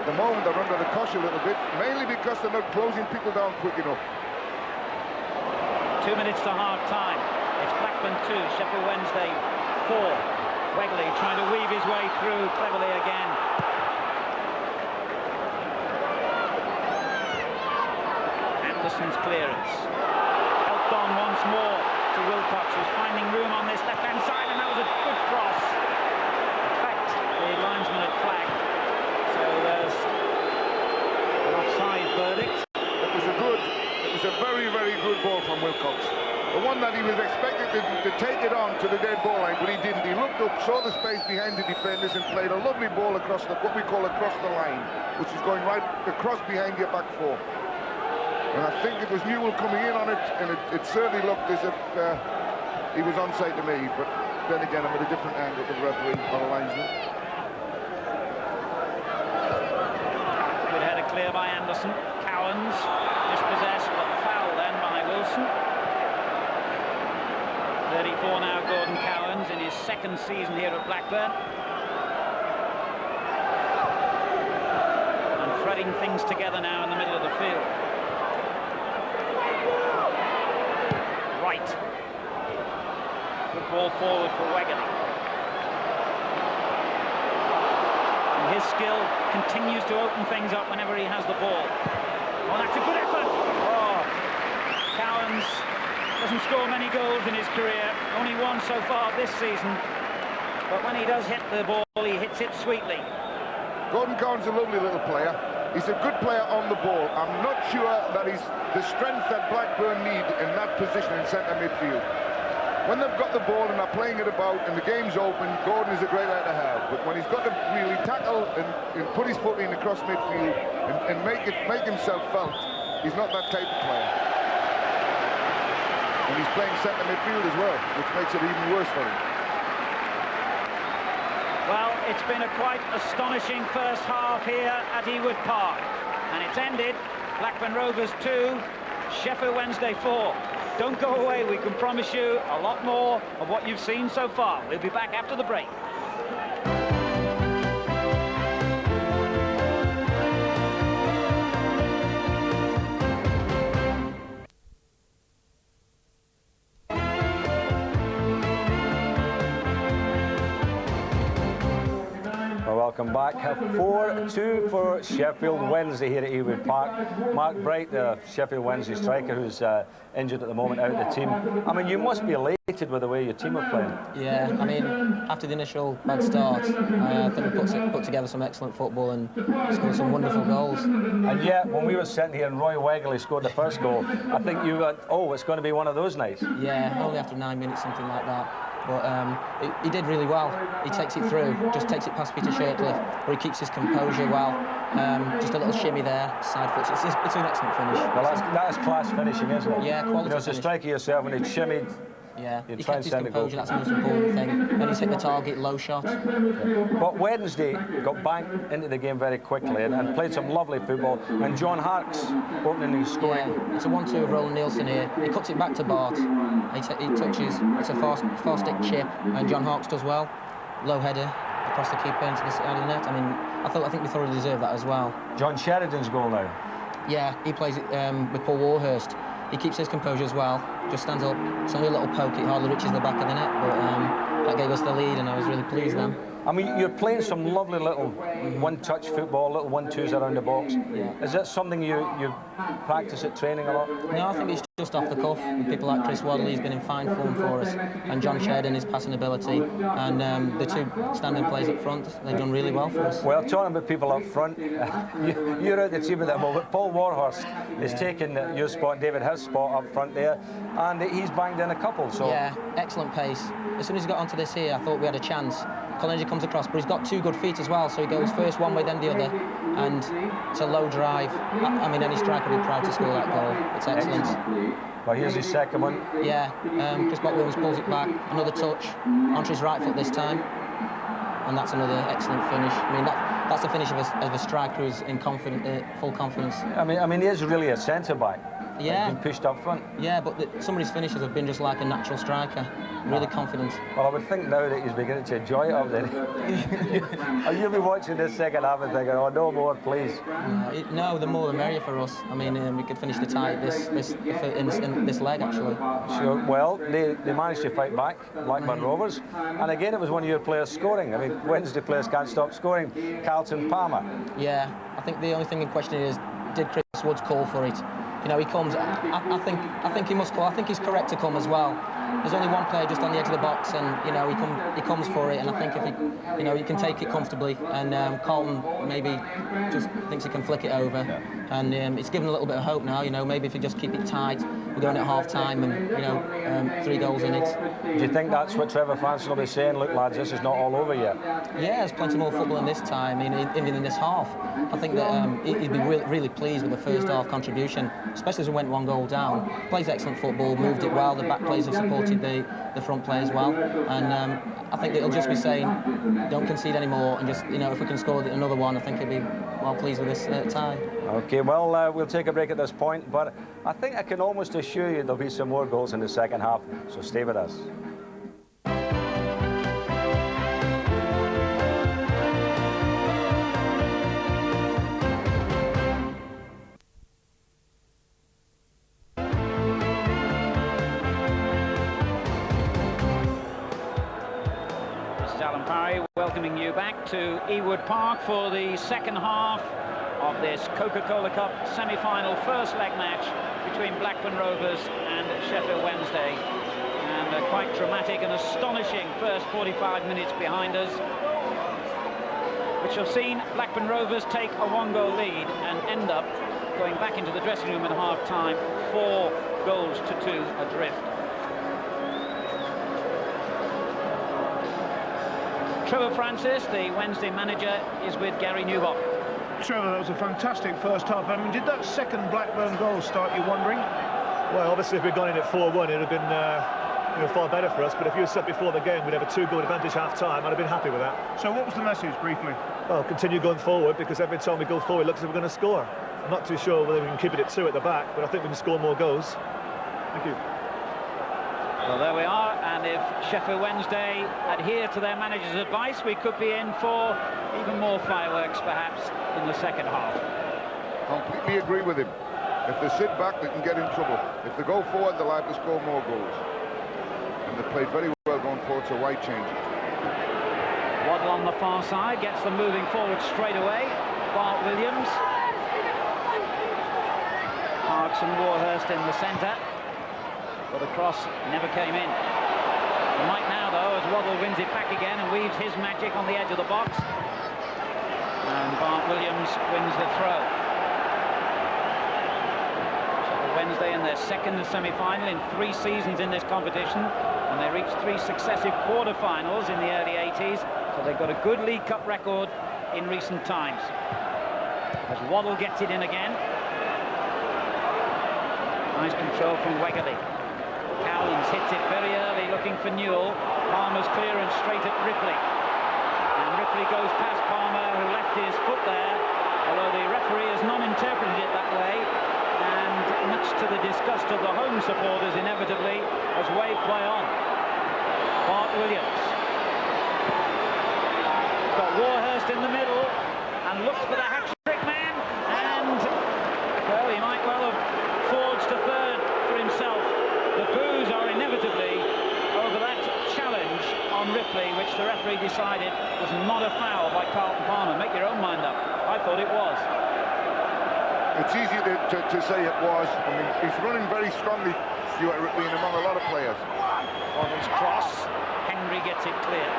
At the moment, they're under the cosh a little bit, mainly because they're not closing people down quick enough. 2 minutes to half-time. It's Blackburn 2, Sheffield Wednesday 4. Wegley trying to weave his way through cleverly again. Anderson's clearance. Helped on once more to Wilcox, who's finding room on this left-hand side, and that was a good cross. In fact, the linesman had flagged, so there's an offside verdict. It was a very, very good ball from Wilcox. The one that he was expected to take it on to the dead ball line, but he didn't. He looked up, saw the space behind the defenders, and played a lovely ball across what we call across the line, which is going right across behind your back four. And I think it was Newell coming in on it, and it certainly looked as if he was onside to me, but then again, I'm at a different angle to the referee or the linesman. Good header clear by Anderson. Cowans dispossessed, but foul then by Wilson. 34 now, Gordon Cowans, in his second season here at Blackburn. And threading things together now in the middle of the field. Right. Good ball forward for Wegerle. And his skill continues to open things up whenever he has the ball. Oh, that's a good effort. Oh, Cowans doesn't score many goals in his career, only one so far this season. But when he does hit the ball, he hits it sweetly. Gordon Cowans is a lovely little player. He's a good player on the ball. I'm not sure that he's the strength that Blackburn need in that position in centre midfield. When they've got the ball and they're playing it about and the game's open, Gordon is a great guy to have. But when he's got to really tackle and put his foot in across midfield and make himself felt, he's not that type of player. And he's playing centre midfield as well, which makes it even worse for him. Well, it's been a quite astonishing first half here at Ewood Park. And it's ended, Blackburn Rovers 2, Sheffield Wednesday 4. Don't go away, we can promise you a lot more of what you've seen so far. We'll be back after the break. Welcome back. 4-2 for Sheffield Wednesday here at Ewood Park. Mark Bright, the Sheffield Wednesday striker, who's injured at the moment, out of the team. I mean, you must be elated with the way your team are playing. Yeah, I mean, after the initial bad start, I think we put together some excellent football and scored some wonderful goals. And yet, when we were sitting here and Roy Wegerle scored the first goal, I think you went, oh, it's going to be one of those nights. Yeah, only after 9 minutes, something like that. But he did really well. He takes it through, just takes it past Peter Shirtcliffe, where he keeps his composure well. Just a little shimmy there, side foot. It's an excellent finish. Well, that is class finishing, isn't it? Yeah, quality. You know, it's a striker yourself when he shimmied. Yeah, he kept his composure, that's the most important thing. And he's hit the target, low shot. But Wednesday got back into the game very quickly and played some lovely football. And John Harkes opening his scoring. Yeah, it's a 1-2 of Roland Nielsen here. He cuts it back to Bart. He touches, it's a fast stick chip, and John Harkes does well. Low header across the keeper into the side of the net. I mean, I think we thoroughly deserve that as well. John Sheridan's goal now. Yeah, he plays it with Paul Warhurst. He keeps his composure as well, just stands up. It's only a little poke, it hardly reaches the back of the net, but that gave us the lead and I was really pleased then. I mean, you're playing some lovely little one-touch football, little 1-2s around the box. Yeah. Is that something you practice at training a lot? No, I think it's just off the cuff. And people like Chris Wadley's been in fine form for us, and John Sheridan, his passing ability, and the two standing players up front, they've done really well for us. Well, talking about people up front, you're out the team at the moment. Paul Warhurst is taking your spot, David his spot up front there, and he's banged in a couple. So yeah, excellent pace. As soon as he got onto this here, I thought we had a chance. Collingy comes across, but he's got two good feet as well, so he goes first one way, then the other, and it's a low drive. I mean, any striker would be proud to score that goal. It's excellent. Well, here's his second one. Yeah, Chris Williams pulls it back, another touch, onto his right foot this time, and that's another excellent finish. I mean, that's the finish of a striker who's in full confidence. I mean, he is really a centre-back. Yeah. He's been pushed up front. Yeah, but some of his finishes have been just like a natural striker. Really confident. Well, I would think now that he's beginning to enjoy it up there. You'll be watching this second half and thinking, oh, no more, please. No, the more the merrier for us. I mean, we could finish the tie in this leg, actually. Sure. Well, they managed to fight back, Blackburn Rovers. And again, it was one of your players scoring. I mean, Wednesday players can't stop scoring. Carlton Palmer. Yeah, I think the only thing in question is, did Chris Woods call for it? You know, he comes. I think he must call. I think he's correct to come as well. There's only one player just on the edge of the box, and you know he comes for it. And I think if he can take it comfortably. And Carlton maybe just thinks he can flick it over, and it's given a little bit of hope now. You know, maybe if we just keep it tight, we're going at half time, and 3 goals in it. Do you think that's what Trevor Francis will be saying? Look, lads, this is not all over yet. Yeah, there's plenty more football in this time, even in this half. I think that he'd be really pleased with the first half contribution. especially as we went 1 goal down. Plays excellent football, moved it well. The back players have supported the front players well, and I think it'll just be saying, don't concede anymore, and just, you know, if we can score another one, I think he'll be well pleased with this tie. Okay, well, we'll take a break at this point, but I think I can almost assure you there'll be some more goals in the second half, so stay with us. Welcoming you back to Ewood Park for the second half of this Coca-Cola Cup semi-final first leg match between Blackburn Rovers and Sheffield Wednesday, and a quite dramatic and astonishing first 45 minutes behind us, which have seen Blackburn Rovers take a 1-goal lead and end up going back into the dressing room at half-time 4 goals to 2 adrift. Trevor Francis, the Wednesday manager, is with Gary Newbop. Trevor, that was a fantastic first half. I mean, did that second Blackburn goal start you wondering? Well, obviously, if we'd gone in at 4-1, it would have been far better for us. But if you had said before the game we'd have a 2-goal advantage half-time, I'd have been happy with that. So what was the message, briefly? Well, continue going forward, because every time we go forward, it looks as if we're going to score. I'm not too sure whether we can keep it at 2 at the back, but I think we can score more goals. Thank you. Well, there we are, and if Sheffield Wednesday adhere to their manager's advice, we could be in for even more fireworks, perhaps, in the second half. Completely agree with him. If they sit back, they can get in trouble. If they go forward, they'll have to score more goals. And they played very well going forward, so why change it? Waddle on the far side, gets them moving forward straight away. Bart Williams. Parks and Warhurst in the centre. But the cross never came in. Right now, though, as Waddle wins it back again and weaves his magic on the edge of the box. And Bart Williams wins the throw. Sheffield Wednesday in their second semi-final in 3 seasons in this competition. And they reached 3 successive quarter-finals in the early 80s. So they've got a good League Cup record in recent times. As Waddle gets it in again. Nice control from Wegerle. Cowlands hits it very early, looking for Newell. Palmer's clearance straight at Ripley. And Ripley goes past Palmer, who left his foot there, although the referee has not interpreted it that way. And much to the disgust of the home supporters, inevitably, as wave play on. Bart Williams. Got Warhurst in the middle, and looks for the hat-trick man. And, well, he might well have forged a third for himself. The boos are inevitably over that challenge on Ripley, which the referee decided was not a foul by Carlton Palmer. Make your own mind up. I thought it was. It's easy to say it was. I mean, he's running very strongly, Stuart Ripley, and among a lot of players. Waddle's cross. Henry gets it clear.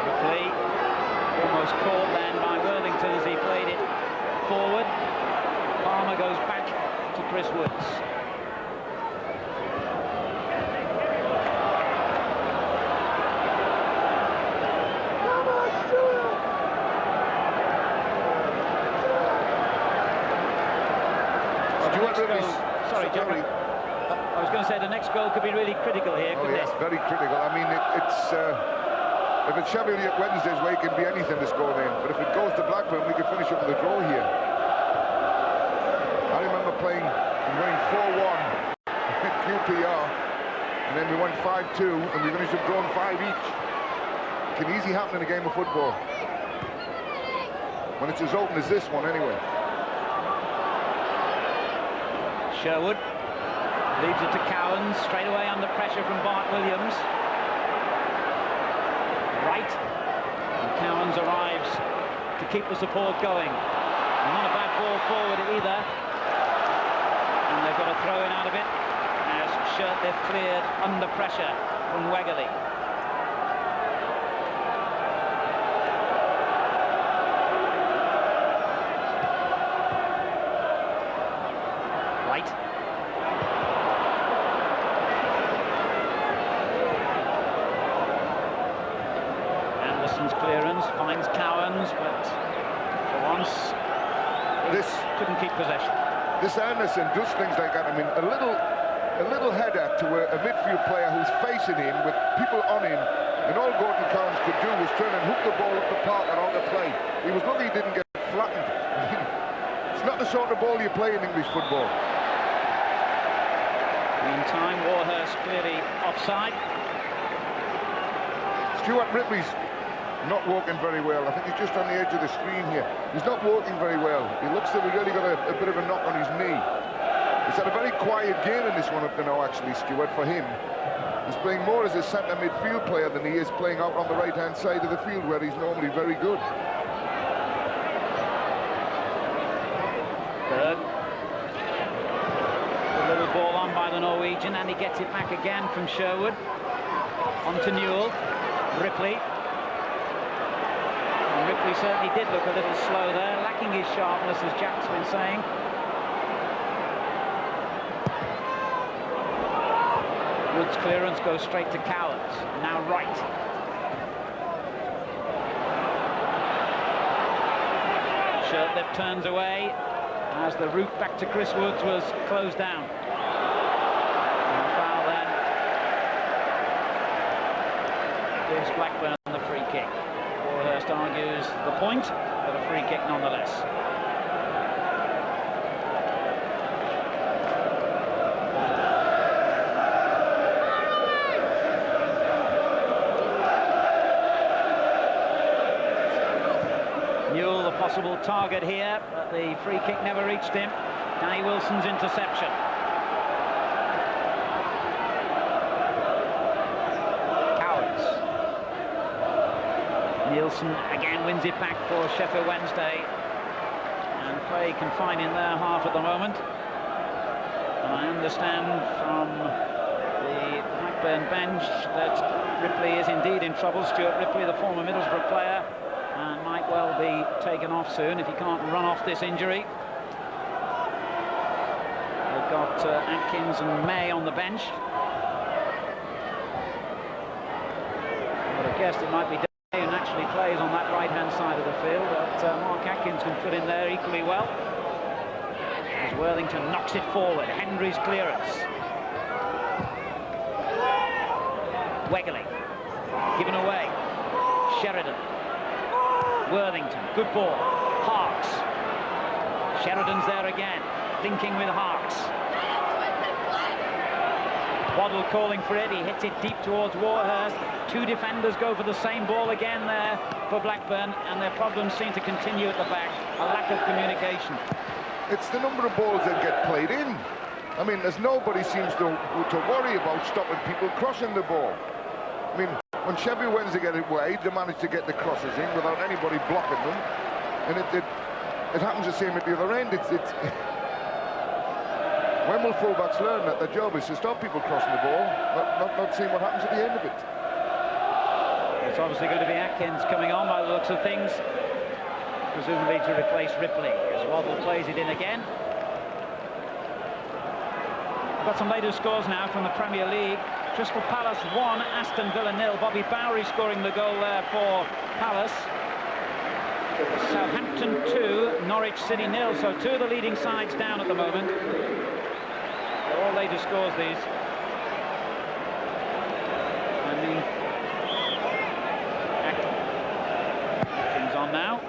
Ripley almost caught then by Worthington as he played it forward. Palmer goes back to Chris Woods. Sorry, Jeffrey. I was going to say the next goal could be really critical here, couldn't yes, it? very critical. I mean, if it's Sheffield Wednesday's way, it can be anything to score in. But if it goes to Blackburn, we could finish up with a draw here. I remember playing and winning 4-1 at QPR, and then we won 5-2, and we finished up drawing 5 each. It can easily happen in a game of football. When it's as open as this one, anyway. Sherwood leaves it to Cowans, straight away under pressure from Bart Williams. Right, and Cowans arrives to keep the support going. And not a bad ball forward either. And they've got a throw in out of it as Shirtliff cleared under pressure from Wegerle. Right. Anderson's clearance finds Cowans, but once. This couldn't keep possession. This Anderson does things like that. I mean, a little header to a midfield player who's facing him with people on him, and all Gordon Cowans could do was turn and hook the ball up the park and on the play. He was lucky he didn't get flattened. It's not the sort of ball you play in English football. Meantime, Warhurst clearly offside. Stuart Ripley's not walking very well. I think he's just on the edge of the screen here. He's not walking very well. He looks to have really got a bit of a knock on his knee. He's had a very quiet game in this one up to now, actually, Stuart, for him. He's playing more as a centre midfield player than he is playing out on the right-hand side of the field, where he's normally very good. Berg. A little ball on by the Norwegian, and he gets it back again from Sherwood. On to Newell. Ripley. And Ripley certainly did look a little slow there, lacking his sharpness, as Jack's been saying. Wood's clearance goes straight to Cowards. Now right. Shirtlip turns away as the route back to Chris Woods was closed down. And a foul then gives Blackburn the free kick. Warhurst argues the point, but a free kick nonetheless. Newell, the possible target here, but the free kick never reached him. Danny Wilson's interception. Cowards. Nielsen again wins it back for Sheffield Wednesday, and play confined in their half at the moment. And I understand from the Blackburn bench that Ripley is indeed in trouble. Stuart Ripley, the former Middlesbrough player, and might well be taken off soon if he can't run off this injury. They've got Atkins and May on the bench. I would have guessed it might be Day who naturally plays on that right-hand side of the field, but Mark Atkins can fit in there equally well. As Worthington knocks it forward, Hendry's clearance. Wegley, given away. Sheridan. Worthington, good ball. Harks. Sheridan's there again, linking with Harks. Waddle calling for it, he hits it deep towards Warhurst. Two defenders go for the same ball again there for Blackburn, and their problems seem to continue at the back. A lack of communication. It's the number of balls that get played in. I mean, there's nobody seems to worry about stopping people crossing the ball. I mean, when Sheffield Wednesday get it wide, they manage to get the crosses in without anybody blocking them, and it happens the same at the other end. When will fullbacks learn that their job is to stop people crossing the ball, not seeing what happens at the end of it? It's obviously going to be Atkins coming on by the looks of things, presumably to replace Ripley, as Waddle plays it in again. We've got some latest scores now from the Premier League. Crystal Palace 1, Aston Villa 0. Bobby Bowery scoring the goal there for Palace. Southampton 2, Norwich City 0. So two of the leading sides down at the moment. They're all latest scores, these. I mean, Atkins on now.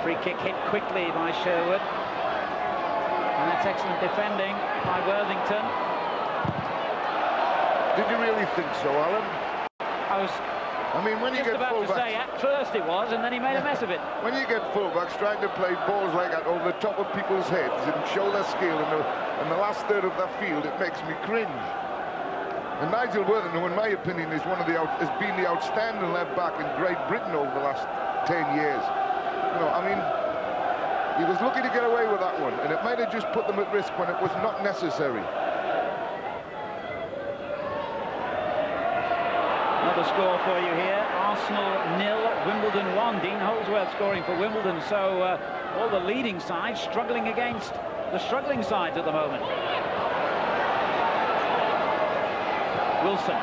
Free kick hit quickly by Sherwood, and that's excellent defending by Worthington. Did you really think so, Alan? I mean, when you get about fullbacks, to say at first it was, and then he made a mess of it. When you get fullbacks trying to play balls like that over the top of people's heads and show their skill in the last third of their field, it makes me cringe. And Nigel Worthington, in my opinion, has been the outstanding left back in Great Britain over the last 10 years. You know, I mean, he was lucky to get away with that one, and it might have just put them at risk when it was not necessary. Another score for you here. Arsenal 0, Wimbledon 1. Dean Holdsworth scoring for Wimbledon. So all the leading sides struggling against the struggling sides at the moment. Wilson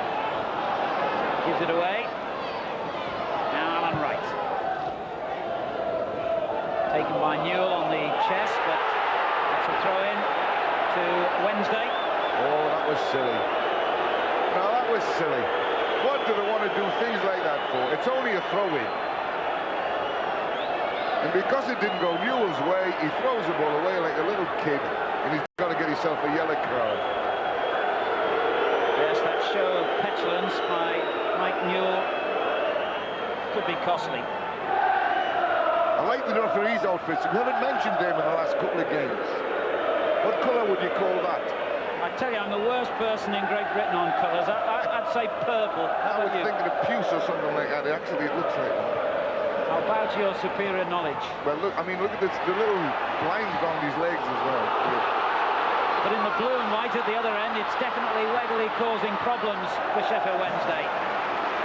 gives it away. Now Alan Wright. Taken by Newell on the chest, but that's a throw-in to Wednesday. Oh, that was silly. No, that was silly. What do they want to do things like that for? It's only a throw-in. And because it didn't go Newell's way, he throws the ball away like a little kid, and he's got to get himself a yellow card. Yes, that show of petulance by Mike Newell could be costly. I like the referee's outfits. We haven't mentioned them in the last couple of games. What colour would you call that? I tell you, I'm the worst person in Great Britain on colours. I'd say purple. I was thinking of puce or something like that. Actually, it looks like that. How about your superior knowledge? Well, look, I mean, look at this, the little lines down his legs as well. But in the blue and white at the other end, it's definitely Wegley causing problems for Sheffield Wednesday.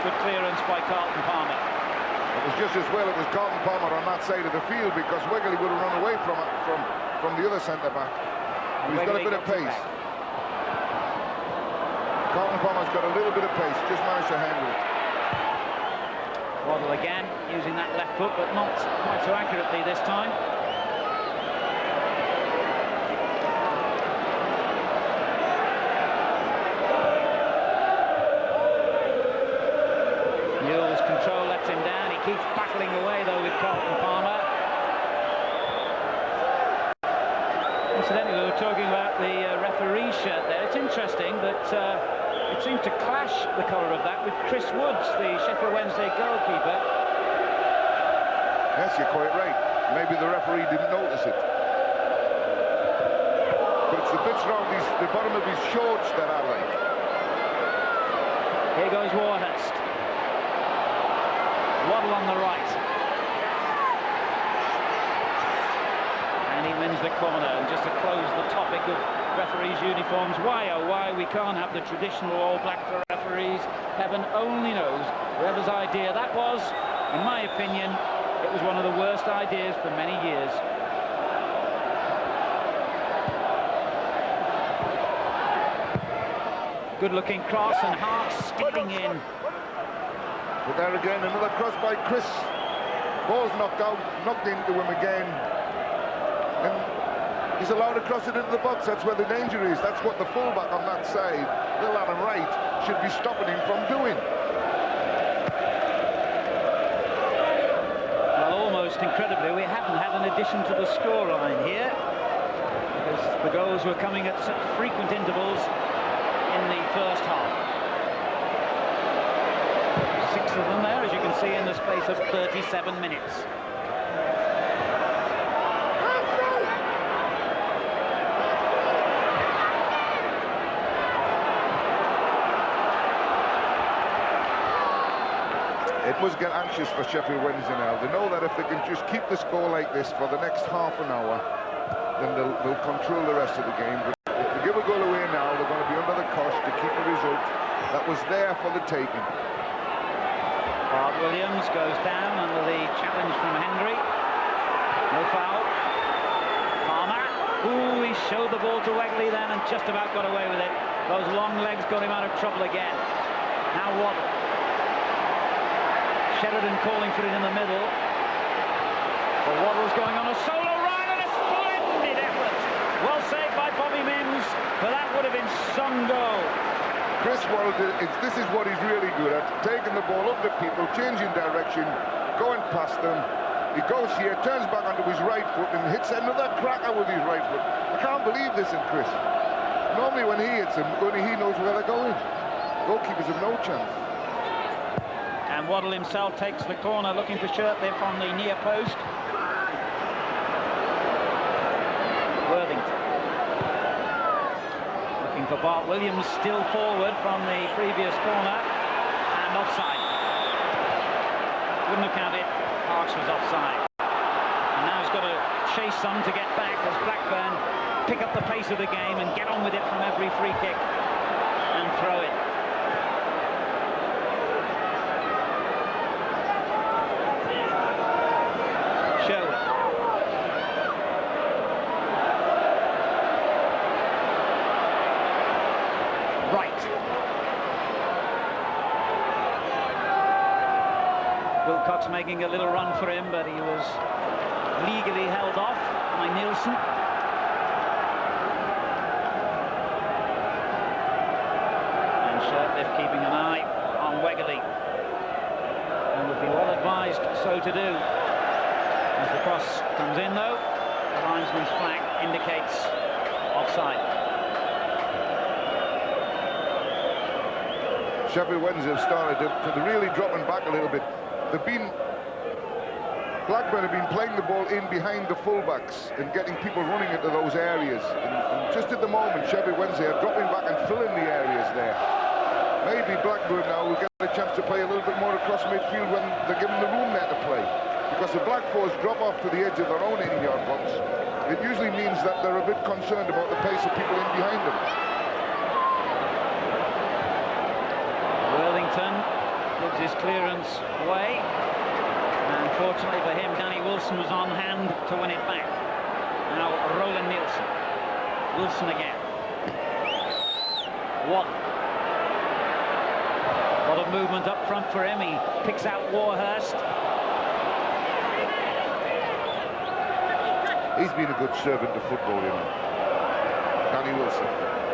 Good clearance by Carlton Palmer. It was just as well it was Carlton Palmer on that side of the field, because Wegley would have run away from the other centre-back. He's got a bit of pace. Carlton Palmer's got a little bit of pace, just managed to handle it. Waddle again, using that left foot, but not quite so accurately this time. Newell's control lets him down. He keeps battling away, though, with Carlton Palmer. Incidentally, we were talking about the referee shirt there. It's interesting that it seems to clash, the colour of that, with Chris Woods, the Sheffield Wednesday goalkeeper. Yes, you're quite right. Maybe the referee didn't notice it. But it's the bits around the bottom of his shorts that I like. Here goes Warhurst. Waddle on the right. And he wins the corner. And just to close the topic of referees' uniforms, why, oh why, we can't have the traditional all-black for referees. Heaven only knows whoever's idea that was. In my opinion, it was one of the worst ideas for many years. Good-looking cross, and Hart stepping in. But there again, another cross by Chris. Ball's knocked out, knocked into him again. And he's allowed to cross it into the box. That's where the danger is. That's what the fullback on that side, little Alan Wright, should be stopping him from doing. Well, almost incredibly, we haven't had an addition to the scoreline here, because the goals were coming at such frequent intervals in the first half. 6 of them there, as you can see, in the space of 37 minutes. It must get anxious for Sheffield Wednesday now. They know that if they can just keep the score like this for the next half an hour, then they'll control the rest of the game. But if they give a goal away now, they're going to be under the cosh to keep the result that was there for the taking. Bart Williams goes down under the challenge from Hendry. No foul. Palmer. Ooh, he showed the ball to Wegley then and just about got away with it. Those long legs got him out of trouble again. Now Waddle. Sheridan calling for it in the middle. But Waddle's going on a solo run, and a splendid effort. Well saved by Bobby Mims, but that would have been some goal. Chris Waddle, this is what he's really good at, taking the ball up to people, changing direction, going past them. He goes here, turns back onto his right foot and hits another cracker with his right foot. I can't believe this in Chris. Normally when he hits them, only he knows where they're going. Goalkeepers have no chance. And Waddle himself takes the corner, looking for Shirtliff on the near post. Worthington. Looking for Bart Williams, still forward from the previous corner. And offside. Wouldn't have counted. Parks was offside. And now he's got to chase some to get back as Blackburn pick up the pace of the game and get on with it from every free kick and throw it. Sherwood. Right. Wilcox making a little run for him, but he was legally held off by Nielsen. And Shirtliff keeping an eye on Wegerle, and would be well advised so to do. As the cross comes in, though, the linesman's flag indicates offside. Sheffield Wednesday have started to really dropping back a little bit. Blackburn have been playing the ball in behind the fullbacks and getting people running into those areas. And just at the moment, Sheffield Wednesday are dropping back and filling the areas there. Maybe Blackburn now will get a chance to play a little bit more across midfield when they're given the room there to play. Because the Black Fours drop off to the edge of their own 18-yard box, it usually means that they're a bit concerned about the pace of people in behind them. Worthington gives his clearance away. And fortunately for him, Danny Wilson was on hand to win it back. Now Roland Nielsen. Wilson again. What? A lot of movement up front for him. He picks out Warhurst. He's been a good servant to football, you know. Danny Wilson.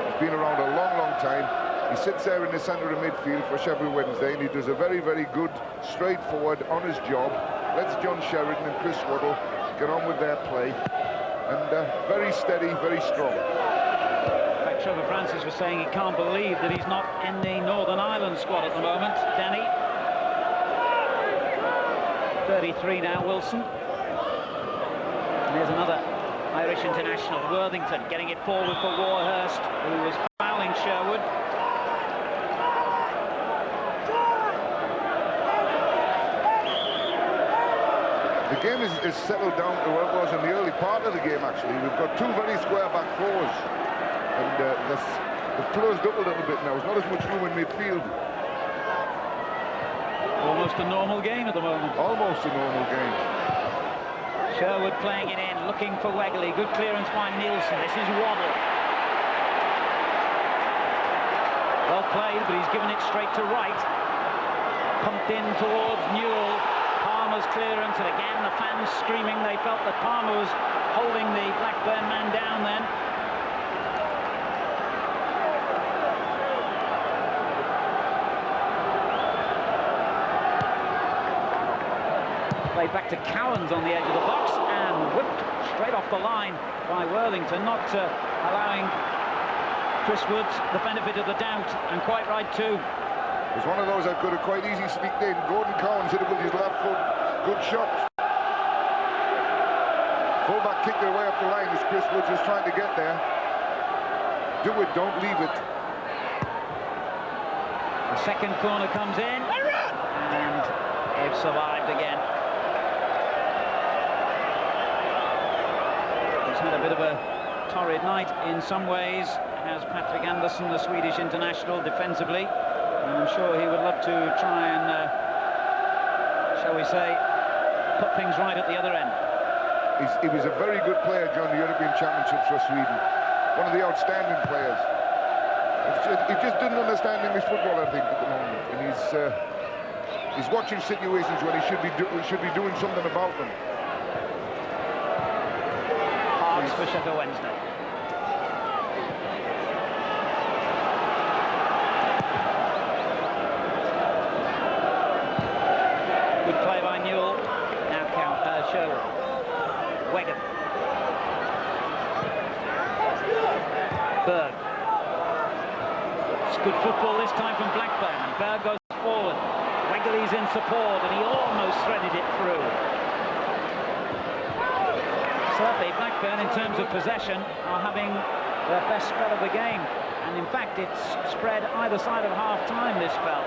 He's been around a long, long time. He sits there in the centre of midfield for Sheffield Wednesday, and he does a very, very good, straightforward, honest job. Lets John Sheridan and Chris Waddle get on with their play. And very steady, very strong. In fact, Trevor Francis was saying he can't believe that he's not in the Northern Ireland squad at the moment. Danny. 33 now, Wilson. And here's another Irish international, Worthington, getting it forward for Warhurst, who was fouling Sherwood. The game is settled down to what it was in the early part of the game, actually. We've got two very square back fours. And they've closed up a little bit now. There's not as much room in midfield. Almost a normal game at the moment. Almost a normal game. Sherwood playing it in, looking for Wegerle. Good clearance by Nielsen. This is Waddle. Well played, but he's given it straight to right. Pumped in towards Newell. Palmer's clearance, and again the fans screaming. They felt that Palmer was holding the Blackburn man down then. Played back to Cowans on the edge of the box and whipped straight off the line by Worthington, not allowing Chris Woods the benefit of the doubt, and quite right too. It was one of those that could have quite easily sneaked in. Gordon Cowans hit it with his left foot. Good shot. Fullback kicked it away up the line as Chris Woods was trying to get there. Do it, don't leave it. The second corner comes in, and they've survived again. He's had a bit of a torrid night in some ways, has Patrick Anderson, the Swedish international, defensively. And I'm sure he would love to try and, shall we say, put things right at the other end. He was a very good player during the European Championships for Sweden. One of the outstanding players. He just didn't understand English football, I think, at the moment. And he's watching situations when he should be doing something about them. Parks for Sheffield Wednesday. Good play by Newell. Now Sherwood. Wegerle. Berg. It's good football this time from Blackburn. And Berg goes forward. Wegerle's in support, and he almost threaded it through. Certainly, Blackburn, in terms of possession, are having their best spell of the game. And in fact, it's spread either side of half-time, this spell.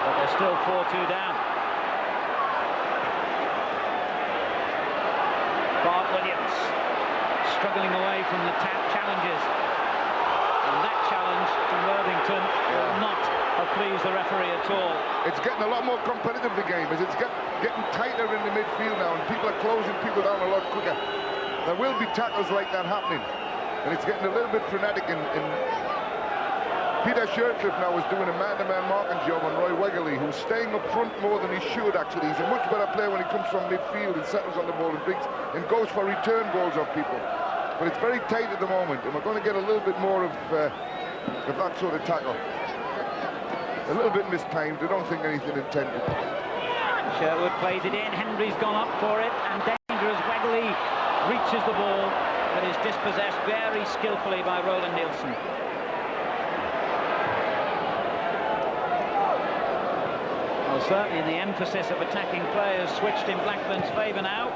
But they're still 4-2 down. Bart Williams struggling away from the challenges. And that challenge to Worthington will not have pleased the referee at all. It's getting a lot more competitive, the game, as it's getting tighter in the midfield now, and people are closing people down a lot quicker. There will be tackles like that happening, and it's getting a little bit frenetic in Peter Shirtliff now is doing a man-to-man marking job on Roy Wegerle, who's staying up front more than he should, actually. He's a much better player when he comes from midfield and settles on the ball and goes for return balls off people. But it's very tight at the moment, and we're going to get a little bit more of that sort of tackle. A little bit mistimed. I don't think anything intended. Sherwood plays it in. Hendry's gone up for it, and dangerous. Wegerle reaches the ball, but is dispossessed very skillfully by Roland Nielsen. Well, certainly the emphasis of attacking players switched in Blackburn's favour now.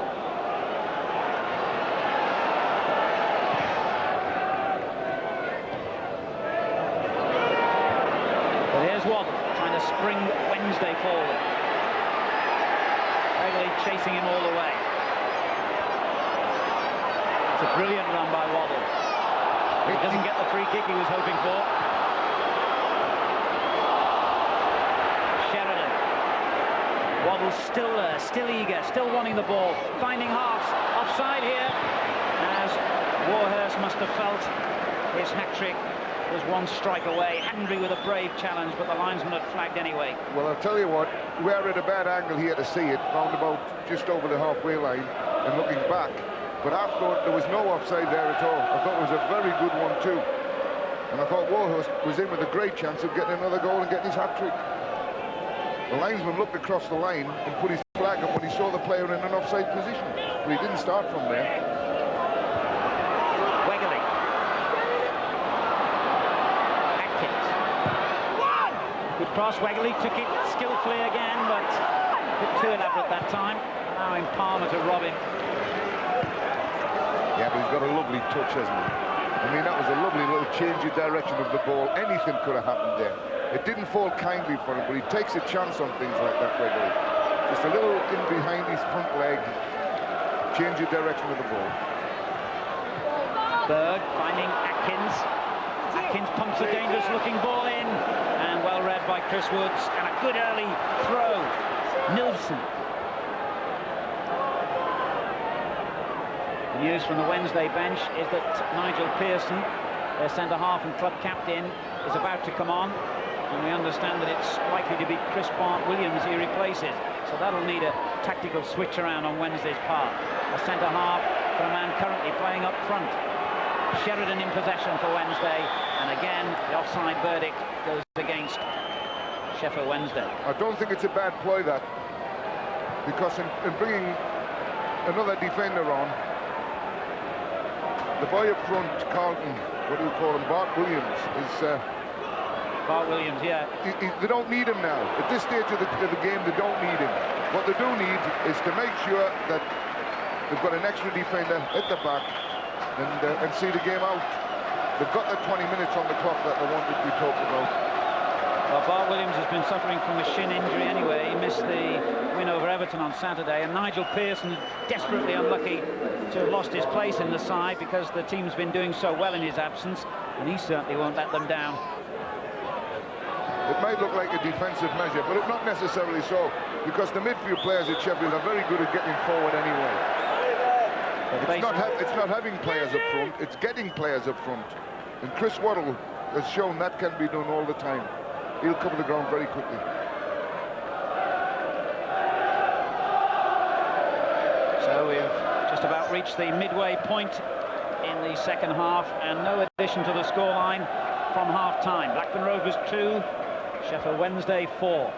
But here's Waddle trying to spring Wednesday forward. Wegerle chasing him all the way. It's a brilliant run by Waddle. He doesn't get the free kick he was hoping for. Sheridan. Waddle still there, still eager, still wanting the ball, finding Harps. Offside here, as Warhurst must have felt his hat-trick was one strike away. Hendry with a brave challenge, but the linesman had flagged anyway. Well, I'll tell you what, we're at a bad angle here to see it, round about just over the halfway line, and looking back. But I thought there was no offside there at all. I thought it was a very good one too. And I thought Warhurst was in with a great chance of getting another goal and getting his hat-trick. The linesman looked across the line and put his flag up when he saw the player in an offside position. But he didn't start from there. Wegerle. Atkins. Good cross. Wegerle took it skillfully again, but a bit too elaborate that time, allowing Palmer to rob him. Yeah, but he's got a lovely touch, hasn't he? I mean, that was a lovely little change of direction of the ball. Anything could have happened there. It didn't fall kindly for him, but he takes a chance on things like that regularly. Just a little in behind his front leg, change of direction of the ball. Berg finding Atkins. Atkins pumps a dangerous-looking ball in, and well read by Chris Woods, and a good early throw. Nilsson. The news from the Wednesday bench is that Nigel Pearson, their centre-half and club captain, is about to come on, and we understand that it's likely to be Chris Williams he replaces, so that'll need a tactical switch around on Wednesday's part. A centre-half for a man currently playing up front. Sheridan in possession for Wednesday, and again the offside verdict goes against Sheffield Wednesday. I don't think it's a bad ploy, that, because in bringing another defender on, the boy up front, Carlton, what do you call him, Bart Williams, is... Bart Williams, yeah. They don't need him now. At this stage of the game, they don't need him. What they do need is to make sure that they've got an extra defender at the back and see the game out. They've got the 20 minutes on the clock that they wanted to be talked about. Well, Bart Williams has been suffering from a shin injury anyway. He missed the win over Everton on Saturday, and Nigel Pearson is desperately unlucky to have lost his place in the side because the team's been doing so well in his absence, and he certainly won't let them down. It might look like a defensive measure, but it's not necessarily so, because the midfield players at Sheffield are very good at getting forward anyway. It's not having players up front, it's getting players up front. And Chris Waddle has shown that can be done all the time. He'll cover the ground very quickly. So we've just about reached the midway point in the second half, and no addition to the scoreline from half-time. Blackburn Rovers 2, Sheffield Wednesday 4.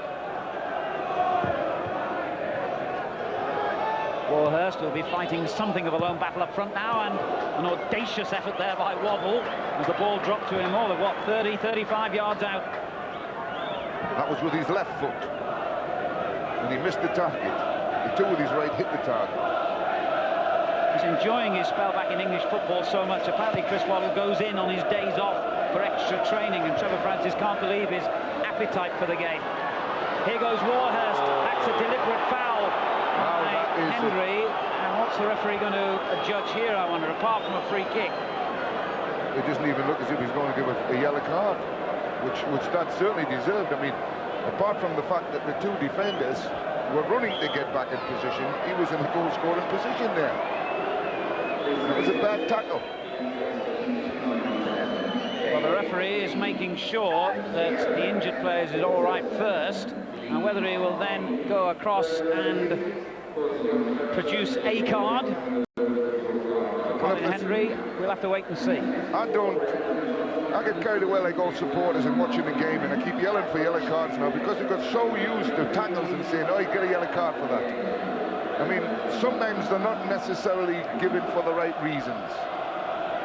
Warhurst will be fighting something of a lone battle up front now, and an audacious effort there by Waddle as the ball dropped to him all of, what, 30, 35 yards out. That was with his left foot, and he missed the target. The two with his right hit the target. He's enjoying his spell back in English football so much. Apparently Chris Waddle goes in on his days off for extra training, and Trevor Francis can't believe his appetite for the game. Here goes Warhurst. That's a deliberate foul by Hendry. And what's the referee going to judge here, I wonder, apart from a free kick? It doesn't even look as if he's going to give a yellow card, which that certainly deserved. I mean, apart from the fact that the two defenders were running to get back in position, he was in a goal-scoring position there. It was a bad tackle. Well, the referee is making sure that the injured players is all right first, and whether he will then go across and produce a card for Colin Henry, we'll have to wait and see. I get carried away like all supporters and watching the game, and I keep yelling for yellow cards now because we got so used to tackles and saying, oh, you get a yellow card for that. I mean, sometimes they're not necessarily given for the right reasons.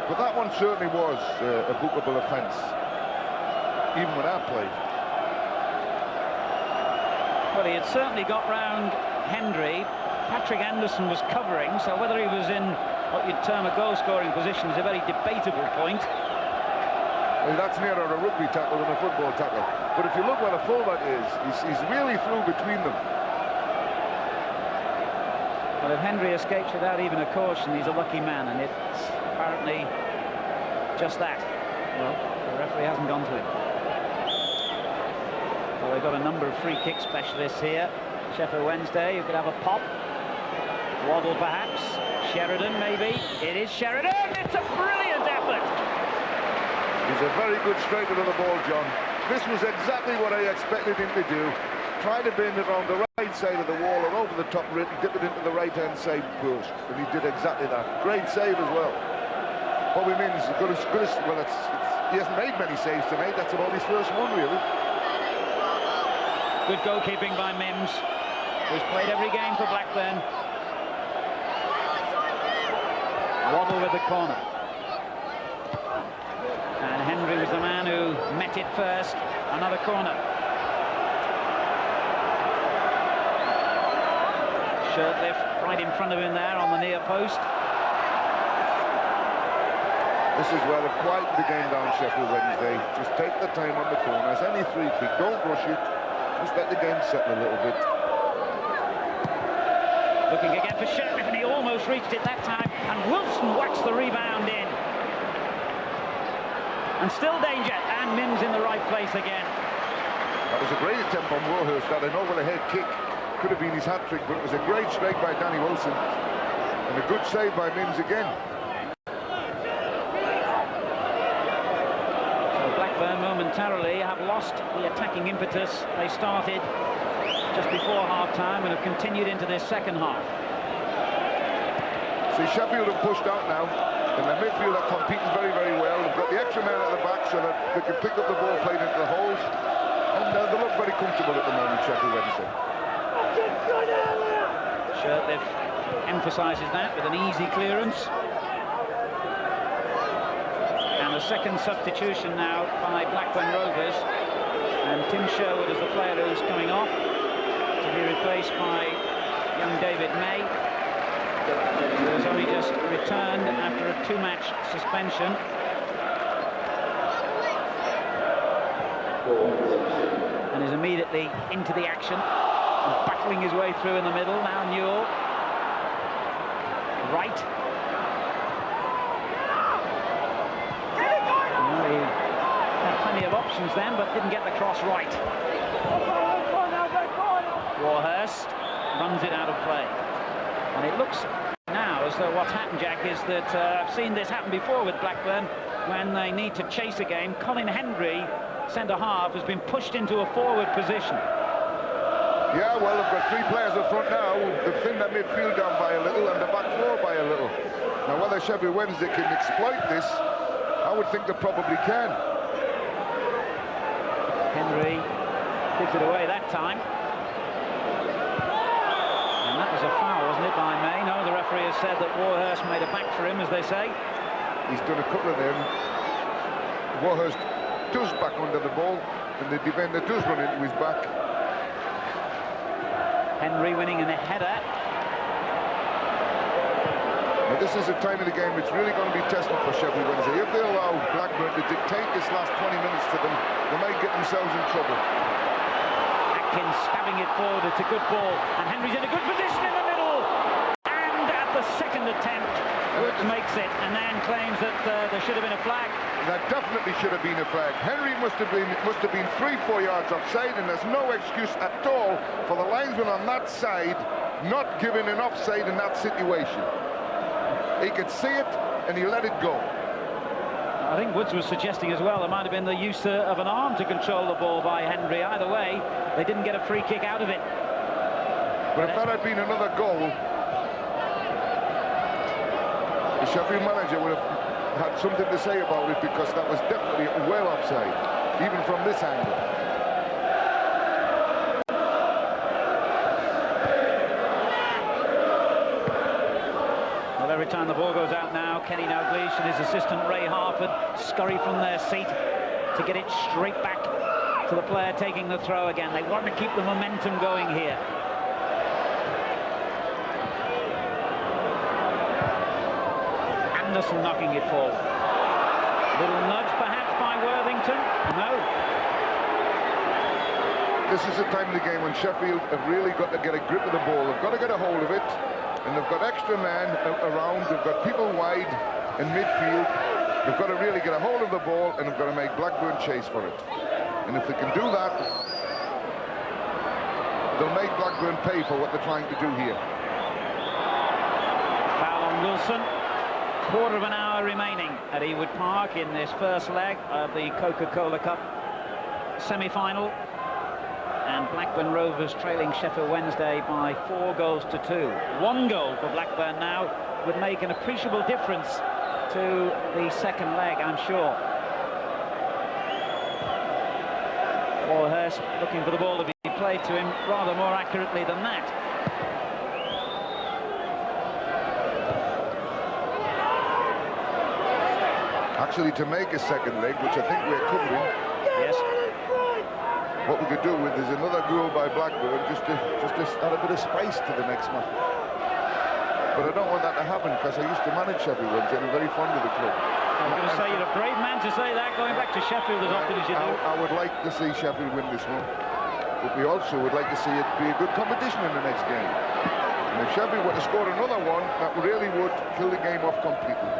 But that one certainly was a bookable offence, even with our play. Well, he had certainly got round Henry. Patrick Anderson was covering, so whether he was in what you'd term a goal-scoring position is a very debatable point. Well, that's nearer a rugby tackle than a football tackle. But if you look where the fullback is, he's really through between them. Well, if Henry escapes without even a caution, he's a lucky man, and it's apparently just that. Well, the referee hasn't gone to him. Well, they've got a number of free kick specialists here. Sheffield Wednesday, who could have a pop. Waddle, perhaps. Sheridan, maybe. It is Sheridan! It's a brilliant effort! He's a very good striker of the ball, John. This was exactly what I expected him to do. Try to bend it around the right side of the wall or over the top rim, dip it into the right-hand side post. And he did exactly that. Great save as well. Bobby Mims, well, he hasn't made many saves tonight. That's about his first one, really. Good goalkeeping by Mims, who's played every game for Blackburn. Waddle with the corner. And Henry was the man who met it first. Another corner. Shirtliff right in front of him there on the near post. This is where they've quieted the game down, Sheffield Wednesday. Just take the time on the corners. Any free kick, don't rush it. Just let the game settle a little bit. Looking again for Shirtliff, and he almost reached it that time. And Wilson whacks the rebound in. And still danger, and Mims in the right place again. That was a great attempt on Warhurst, that an over-the-head kick. Could have been his hat-trick, but it was a great strike by Danny Wilson. And a good save by Mims again. So Blackburn momentarily have lost the attacking impetus they started just before half-time and have continued into this second half. See, Sheffield have pushed out now. And the midfield are competing very, very well. They've got the extra man at the back so that they can pick up the ball played into the holes. And they look very comfortable at the moment, Sheffield Wednesday. Shirtliff emphasises that with an easy clearance. And a second substitution now by Blackburn Rovers. And Tim Sherwood is the player who's coming off to be replaced by young David May, who has only just returned after a two-match suspension. And is immediately into the action, and battling his way through in the middle. Now Newell. Right. Well, he had plenty of options then, but didn't get the cross right. Warhurst runs it out of play. And it looks now as though what's happened, Jack, is that I've seen this happen before with Blackburn when they need to chase a game. Colin Henry, centre-half, has been pushed into a forward position. Yeah, well, they've got three players up front now. They've thinned their midfield down by a little and the back four by a little. Now, whether Sheffield Wednesday can exploit this, I would think they probably can. Henry gives it away that time. And that was a foul, wasn't it, by May? No, the referee has said that Warhurst made a back for him, as they say. He's done a couple of them. Warhurst does back under the ball, and the defender does run into his back. Henry winning in a header. Now, this is a time of the game which really going to be tested for Sheffield Wednesday. If they allow Blackburn to dictate this last 20 minutes to them, they might get themselves in trouble. Atkins stabbing it forward, it's a good ball, and Henry's in a good position in the middle, and at the second attempt, Woods makes it, and then claims that there should have been a flag. That definitely should have been a flag. Henry must have been 3-4 yards offside, and there's no excuse at all for the linesman on that side not giving an offside in that situation. He could see it, and he let it go. I think Woods was suggesting as well there might have been the use of an arm to control the ball by Henry. Either way, they didn't get a free kick out of it. But if that had been another goal, the Sheffield manager would have had something to say about it, because that was definitely well offside, even from this angle. Well, every time the ball goes out now, Kenny Dalglish and his assistant Ray Harford scurry from their seat to get it straight back to the player taking the throw again. They want to keep the momentum going here. Anderson knocking it forward. Little nudge perhaps by Worthington. No. This is the time of the game when Sheffield have really got to get a grip of the ball. They've got to get a hold of it, and they've got extra men around. They've got people wide in midfield. They've got to really get a hold of the ball, and they've got to make Blackburn chase for it. And if they can do that, they'll make Blackburn pay for what they're trying to do here. Foul on Wilson. Quarter of an hour remaining at Ewood Park in this first leg of the Coca-Cola Cup semi-final, and Blackburn Rovers trailing Sheffield Wednesday by 4 goals to 2. 1 goal for Blackburn now would make an appreciable difference to the second leg, I'm sure. Warhurst looking for the ball to be played to him rather more accurately than that. Actually, to make a second leg, which I think we're covering. Yes. What we could do with is another goal by Blackburn, just to add a bit of spice to the next match. But I don't want that to happen, because I used to manage Sheffield Wednesday and I'm very fond of the club. I'm going to say you're a brave man to say that, going back to Sheffield as often as you do. I would like to see Sheffield win this one, but we also would like to see it be a good competition in the next game. And if Sheffield were to score another one, that really would kill the game off completely.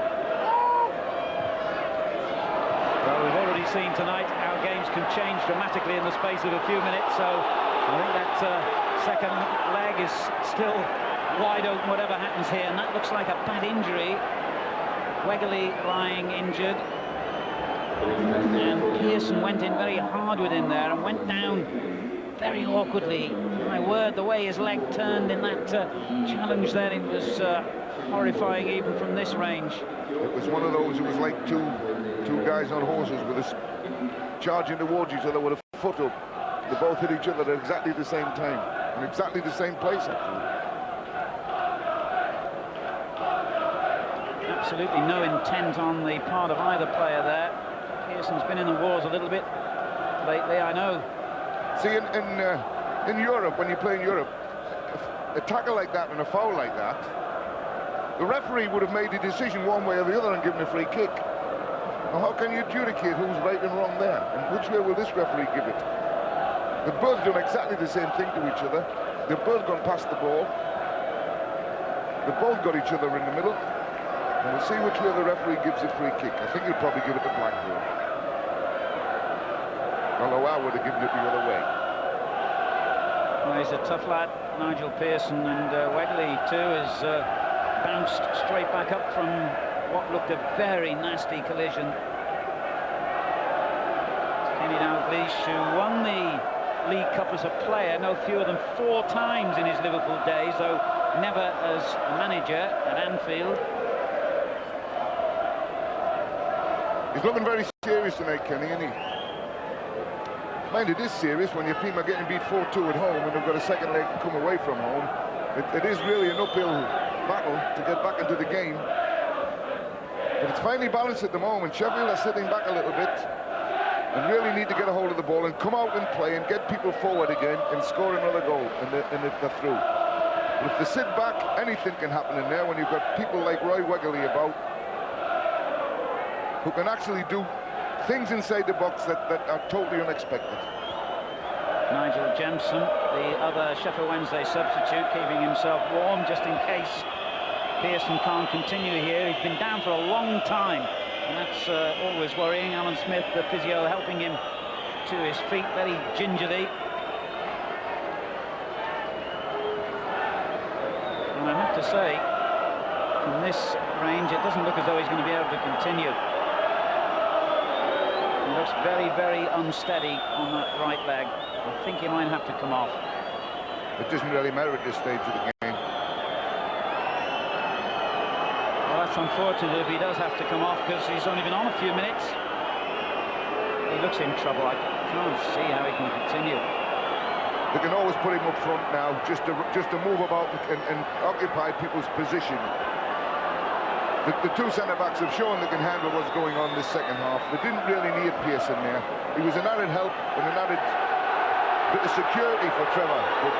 Well, we've already seen tonight how games can change dramatically in the space of a few minutes, so I think that second leg is still wide open, whatever happens here, and that looks like a bad injury. Wegley lying injured, and Pearson went in very hard with him there and went down very awkwardly. My word, the way his leg turned in that challenge there, it was horrifying even from this range. It was one of those, it was like two guys on horses with us charging towards each other with a foot up. They both hit each other at exactly the same time, in exactly the same place, actually. Absolutely no intent on the part of either player there. Pearson's been in the wars a little bit lately, I know. See, in Europe, when you play in Europe, a tackle like that and a foul like that, the referee would have made a decision one way or the other and given a free kick. Now, how can you adjudicate who's right and wrong there? And which way will this referee give it? They've both done exactly the same thing to each other. They've both gone past the ball. They've both got each other in the middle. And we'll see which way the referee gives a free kick. I think he'll probably give it to Blackburn. Although I would have given it the other way. Well, he's a tough lad, Nigel Pearson, and Wegley too has bounced straight back up from what looked a very nasty collision. Kenny Dalglish, who won the League Cup as a player no fewer than 4 times in his Liverpool days, though never as a manager at Anfield. He's looking very serious tonight, Kenny, isn't he? Mind, it is serious when your team are getting beat 4-2 at home and they've got a second leg to come away from home. It is really an uphill battle to get back into the game. But it's finely balanced at the moment. Sheffield are sitting back a little bit and really need to get a hold of the ball and come out and play and get people forward again and score another goal, and they're through. But if they sit back, anything can happen in there when you've got people like Roy Wegley about who can actually do things inside the box that are totally unexpected. Nigel Jemson, the other Sheffield Wednesday substitute, keeping himself warm just in case Pearson can't continue here. He's been down for a long time, and that's always worrying. Alan Smith, the physio, helping him to his feet very gingerly. And I have to say, from this range, it doesn't look as though he's going to be able to continue. He looks very, very unsteady on that right leg. I think he might have to come off. It doesn't really matter at this stage of the game. Well, that's unfortunate if he does have to come off, because he's only been on a few minutes. He looks in trouble. I can't see how he can continue. They can always put him up front now, just to move about and occupy people's position. The two centre-backs have shown they can handle what's going on this second half. They didn't really need Pearson there. He was an added help and an added bit of security for Trevor. But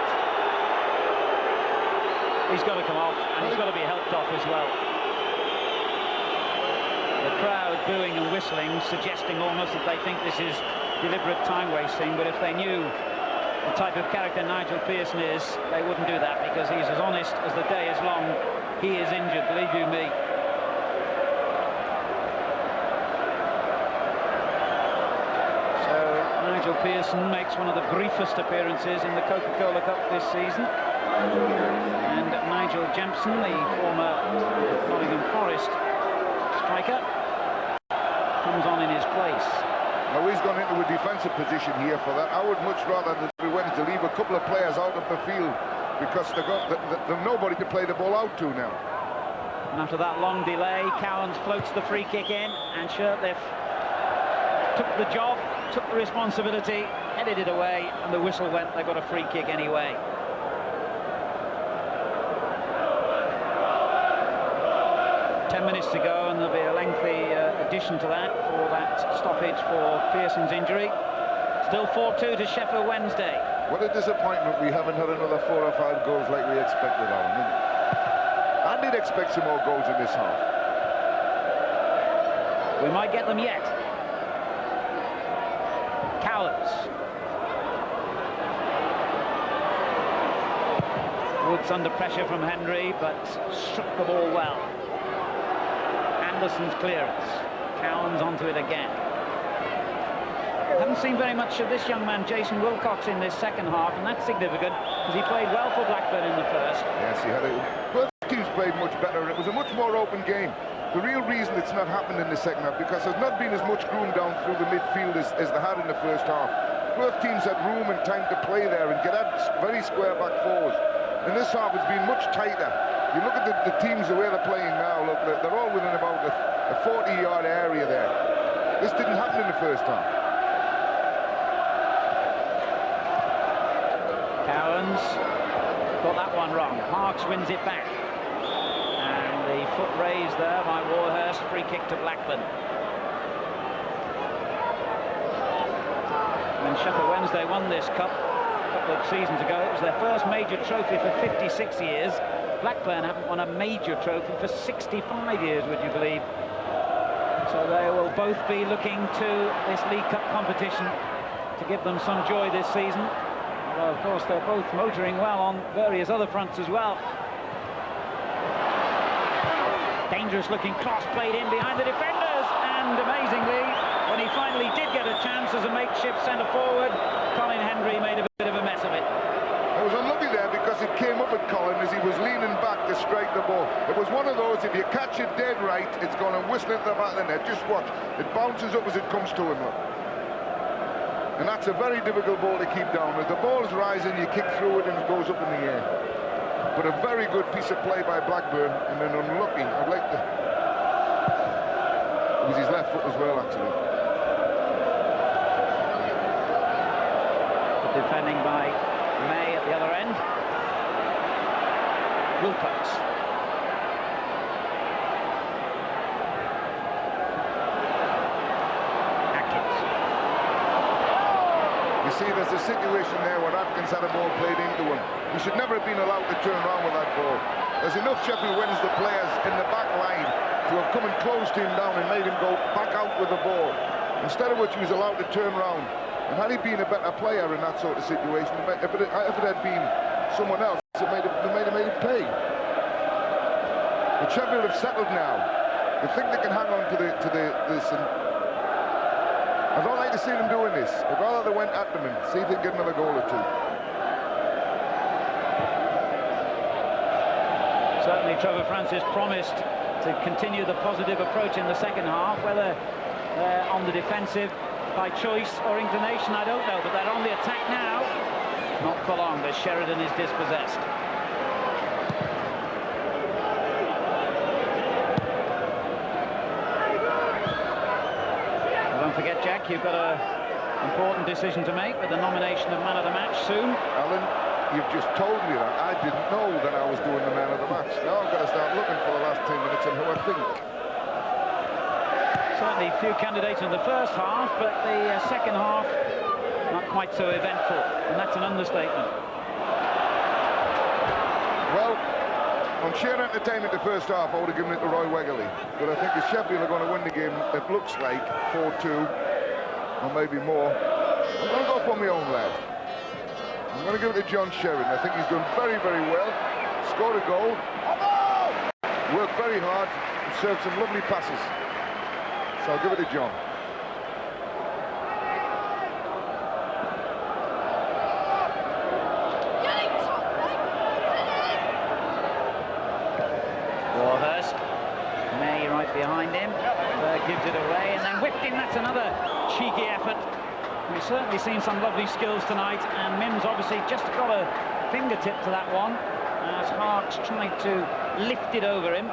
he's got to come off, and he's got to be helped off as well. The crowd booing and whistling, suggesting almost that they think this is deliberate time wasting, but if they knew the type of character Nigel Pearson is, they wouldn't do that, because he's as honest as the day is long. He is injured, believe you me. So Nigel Pearson makes one of the briefest appearances in the Coca-Cola Cup this season. And Nigel Jempson, the former Nottingham Forest striker, comes on in his place. now he's gone into a defensive position here for that. I would much rather that we went to leave a couple of players out of the field, because they've nobody to play the ball out to now. And after that long delay, Cowans floats the free kick in, and Shirtliff took the job, took the responsibility, headed it away, and the whistle went. They got a free kick anyway. Minutes to go, and there'll be a lengthy addition to that for that stoppage for Pearson's injury. Still 4-2 to Sheffield Wednesday. What a disappointment we haven't had another 4 or 5 goals like we expected, Alan. I did expect some more goals in this half. We might get them yet. Cowans. Woods under pressure from Henry, but struck the ball well. Anderson's clearance. Cowans onto it again. Haven't seen very much of this young man, Jason Wilcox, in this second half, and that's significant, because he played well for Blackburn in the first. Yes, he had it. Both teams played much better. It was a much more open game. The real reason it's not happened in the second half, because there's not been as much room down through the midfield as they had in the first half. Both teams had room and time to play there and get out very square back forwards. And this half has been much tighter. You look at the teams, the way they're playing now, look, they're all within about a 40-yard area there. This didn't happen in the first half. Cowans got that one wrong. Harks wins it back. And the foot raised there by Warhurst. Free kick to Blackburn. When Sheffield Wednesday won this cup a couple of seasons ago, it was their first major trophy for 56 years. Blackburn haven't won a major trophy for 65 years, would you believe? So they will both be looking to this League Cup competition to give them some joy this season. Although, of course, they're both motoring well on various other fronts as well. Dangerous-looking cross played in behind the defenders, and amazingly, when he finally did get a chance as a makeshift centre-forward, Colin Hendry made a bit of a mess of it. It was unlucky there because it came up at Colin as he was leaning back to strike the ball. It was one of those, if you catch it dead right, it's going to whistle at the back of the net. Just watch. It bounces up as it comes to him. Look. And that's a very difficult ball to keep down. As the ball's rising, you kick through it and it goes up in the air. But a very good piece of play by Blackburn, and then unlucky. I'd like to... It was his left foot as well, actually. Defending by May at the other end. Wilcox. Atkins. You see, there's a situation there where Atkins had a ball played into him. He should never have been allowed to turn around with that ball. There's enough Sheffield Wednesday players in the back line to have come and closed him down and made him go back out with the ball. Instead of which he was allowed to turn around. And had he been a better player in that sort of situation, if it had been someone else, it made him pay. But Sheffield have settled now. They think they can hang on to this. And I don't like to see them doing this. I'd rather they went at them and see if they can get another goal or two. Certainly Trevor Francis promised to continue the positive approach in the second half, whether on the defensive by choice or inclination, I don't know, but they're on the attack now. Not for long, but Sheridan is dispossessed. Well, don't forget, Jack, you've got an important decision to make with the nomination of man of the match soon. Alan, you've just told me that. I didn't know that I was doing the man of the match. Now I've got to start looking for the last 10 minutes and who I think. Certainly few candidates in the first half, but the second half not quite so eventful, and that's an understatement. Well, on sheer entertainment the first half, I would have given it to Roy Wegerle. But I think if Sheffield are going to win the game, it looks like 4-2, or maybe more. I'm going to go for my own lad. I'm going to give it to John Sheridan. I think he's done very, very well. Scored a goal. Worked very hard and served some lovely passes. So I'll give it to John. Warhurst, May right behind him, gives it away and then whipped in. That's another cheeky effort. We've certainly seen some lovely skills tonight, and Mims obviously just got a fingertip to that one as Harks tried to lift it over him.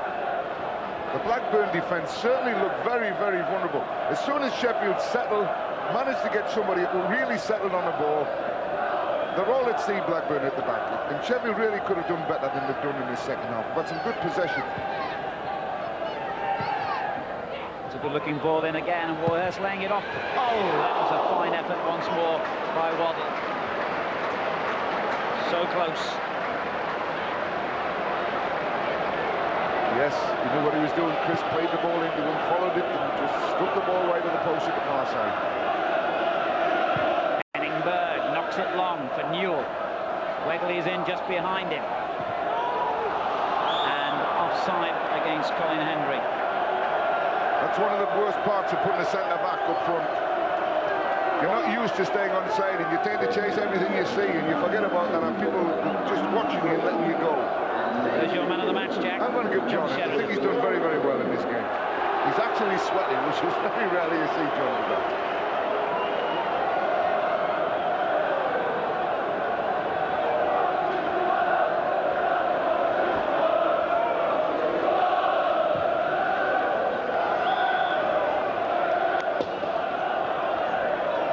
The Blackburn defence certainly looked very, very vulnerable. As soon as Sheffield settled, managed to get somebody who really settled on the ball, they're all at sea, Blackburn at the back. And Sheffield really could have done better than they've done in the second half. But some good possession. It's a good-looking ball in again, and Warhurst laying it off. Oh, that was a fine effort once more by Waddle. So close. Yes, he knew what he was doing. Chris played the ball into him, followed it, and just struck the ball right at the post at the far side. Henningberg knocks it long for Newell. Wegerle is in just behind him. And offside against Colin Hendry. That's one of the worst parts of putting a centre-back up front. You're not used to staying on side, and you tend to chase everything you see, and you forget about that, and people just watching you and letting you go. There's your man of the match, Jack. I'm going to give John it. I think he's done very, very well in this game. He's actually sweating, which is very rarely you see John do that.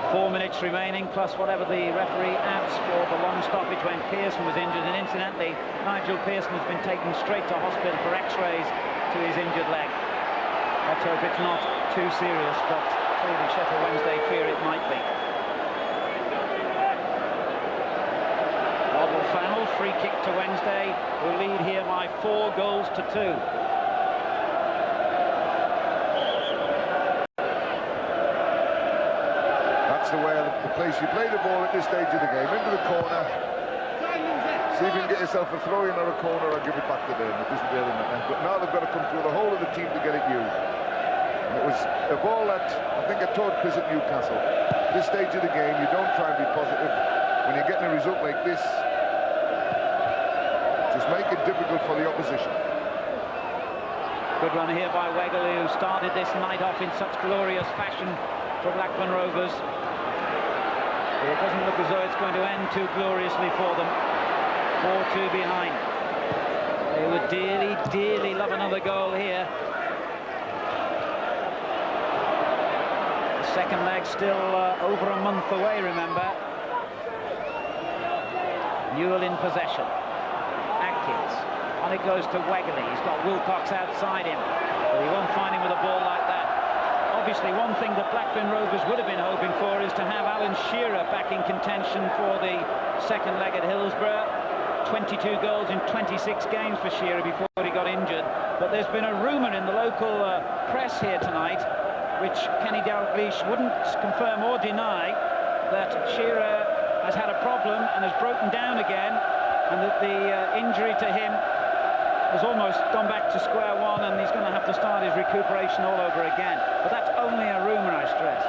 4 minutes remaining, plus whatever the referee adds for the long stoppage when Pearson was injured. And incidentally, Nigel Pearson has been taken straight to hospital for x-rays to his injured leg. Let's hope it's not too serious, but clearly Sheffield Wednesday fear it might be. Waddle foul, free kick to Wednesday, who lead here by 4 goals to 2. The way the place you play the ball at this stage of the game, into the corner, see if you can get yourself a throw in or a corner or give it back to them. It doesn't really matter. But now they've got to come through the whole of the team to get at you. And it was a ball that I think I taught Chris at Newcastle. At this stage of the game, you don't try and be positive. When you're getting a result like this, just make it difficult for the opposition. Good run here by Wegerle, who started this night off in such glorious fashion for Blackburn Rovers. It doesn't look as though it's going to end too gloriously for them. 4-2 behind. They would dearly, dearly love another goal here. The second leg still over a month away, remember. Newell in possession. Atkins. On it goes to Wegerle. He's got Wilcox outside him, but he won't find him with a ball like that. Obviously, one thing that Blackburn Rovers would have been hoping for is to have Alan Shearer back in contention for the second leg at Hillsborough. 22 goals in 26 games for Shearer before he got injured. But there's been a rumour in the local press here tonight, which Kenny Dalglish wouldn't confirm or deny, that Shearer has had a problem and has broken down again, and that the injury to him has almost gone back to square one, and he's going to have to start his recuperation all over again. But that's only a rumour, I stress.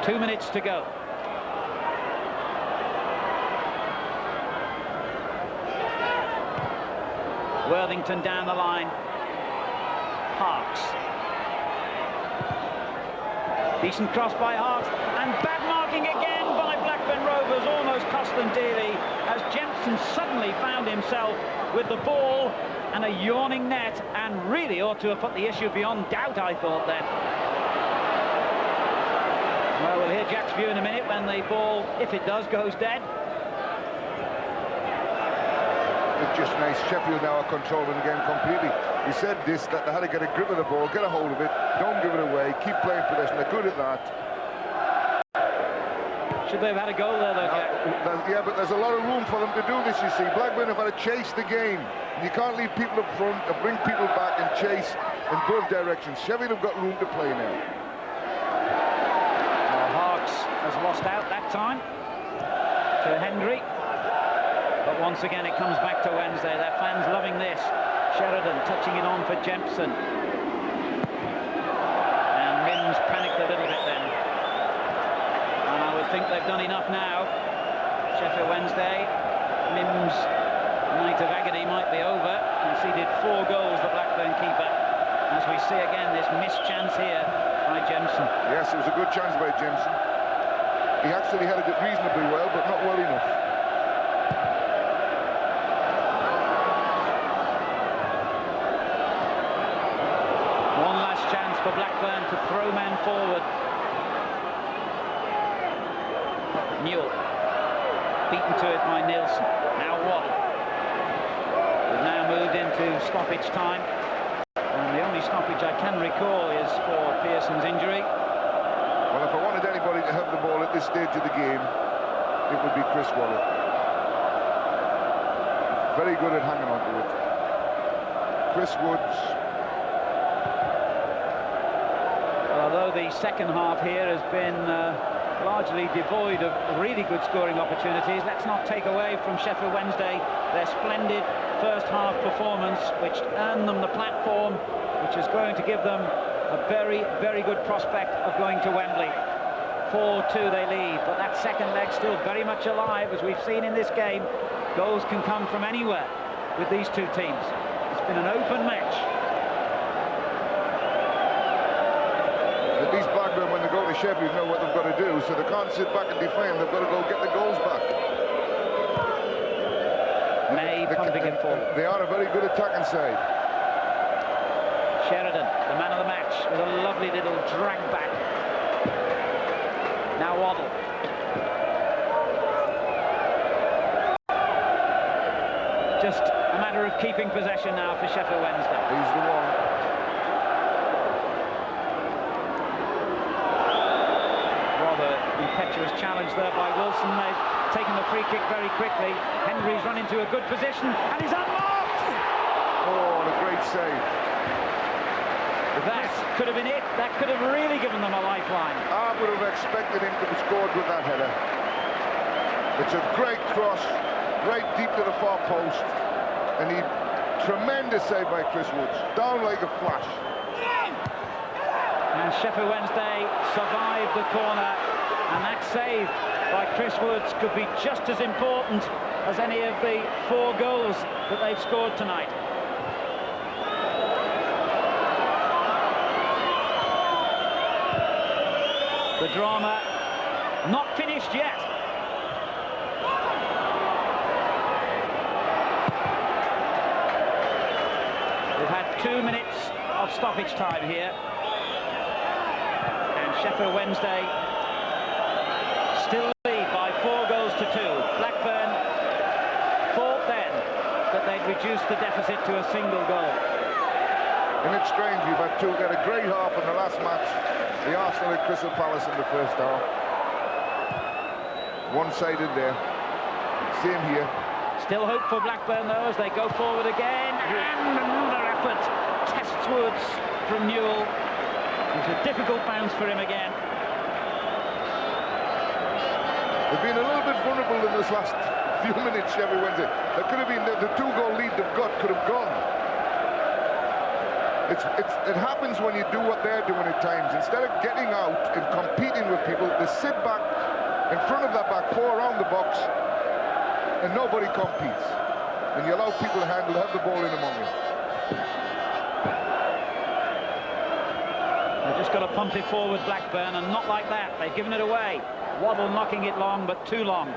2 minutes to go. Worthington down the line. Harks. Decent cross by Hart, and bad marking again by Blackburn Rovers, almost cost them dearly, as Jensen suddenly found himself with the ball and a yawning net, and really ought to have put the issue beyond doubt, I thought then. Well, we'll hear Jack's view in a minute when the ball, if it does, goes dead. It's just nice. Sheffield now are controlling the game completely. He said this, that they had to get a grip of the ball, get a hold of it, don't give it away, keep playing possession. They're good at that. Should they have had a goal there, though, Jack? Yeah, but there's a lot of room for them to do this, you see. Blackburn have had to chase the game. You can't leave people up front and bring people back and chase in both directions. Sheffield have got room to play now. Well, Harks has lost out that time to Hendry. But once again, it comes back to Wednesday. Their fans loving this. Sheridan touching it on for Jempson. And Mims panicked a little bit then. And I would think they've done enough now. Sheffield Wednesday. Mims' night of agony might be over. Conceded 4 goals, the Blackburn keeper. As we see again, this missed chance here by Jempson. Yes, it was a good chance by Jempson. He actually headed it reasonably well, but not well enough. For Blackburn to throw men forward. Newell beaten to it by Nielsen. Now Waddle. We've now moved into stoppage time, and the only stoppage I can recall is for Pearson's injury. Well, if I wanted anybody to have the ball at this stage of the game, it would be Chris Waddle. Very good at hanging on to it. Chris Woods. Although the second half here has been largely devoid of really good scoring opportunities, let's not take away from Sheffield Wednesday their splendid first half performance, which earned them the platform, which is going to give them a very, very good prospect of going to Wembley. 4-2 they lead, but that second leg still very much alive, as we've seen in this game. Goals can come from anywhere with these two teams. It's been an open match. At least Blackburn, when they go to Sheffield, know what they've got to do, so they can't sit back and defend. They've got to go get the goals back. May pumping it forward. They are a very good attacking side. Sheridan, the man of the match, with a lovely little drag back. Now Waddle. Just a matter of keeping possession now for Sheffield Wednesday. He's the one. Impetuous challenge there by Wilson. They've taken the free kick very quickly. Henry's run into a good position and he's unmarked. Oh, what a great save. That could have been it. That could have really given them a lifeline. I would have expected him to have scored with that header. It's a great cross, right deep to the far post, and he tremendous save by Chris Woods, down like a flash. And Sheffield Wednesday survived the corner, and that save by Chris Woods could be just as important as any of the 4 goals that they've scored tonight. The drama not finished yet. We've had 2 minutes of stoppage time here. Sheffield Wednesday still lead by 4 goals to 2. Blackburn thought then that they'd reduced the deficit to a single goal. And it's strange, we've had 2 get a great half in the last match. The Arsenal at Crystal Palace in the first half. One-sided there. Same here. Still hope for Blackburn though as they go forward again. And another effort. Tests Woods from Newell. It's a difficult bounce for him again. They've been a little bit vulnerable in this last few minutes, Sheffield Wednesday. There could have been the 2-goal lead they've got could have gone. It happens when you do what they're doing at times. Instead of getting out and competing with people, they sit back in front of that back 4 around the box, and nobody competes. And you allow people to have the ball in among you. The Just got to pump it forward, Blackburn, and not like that. They've given it away. Waddle knocking it long, but too long.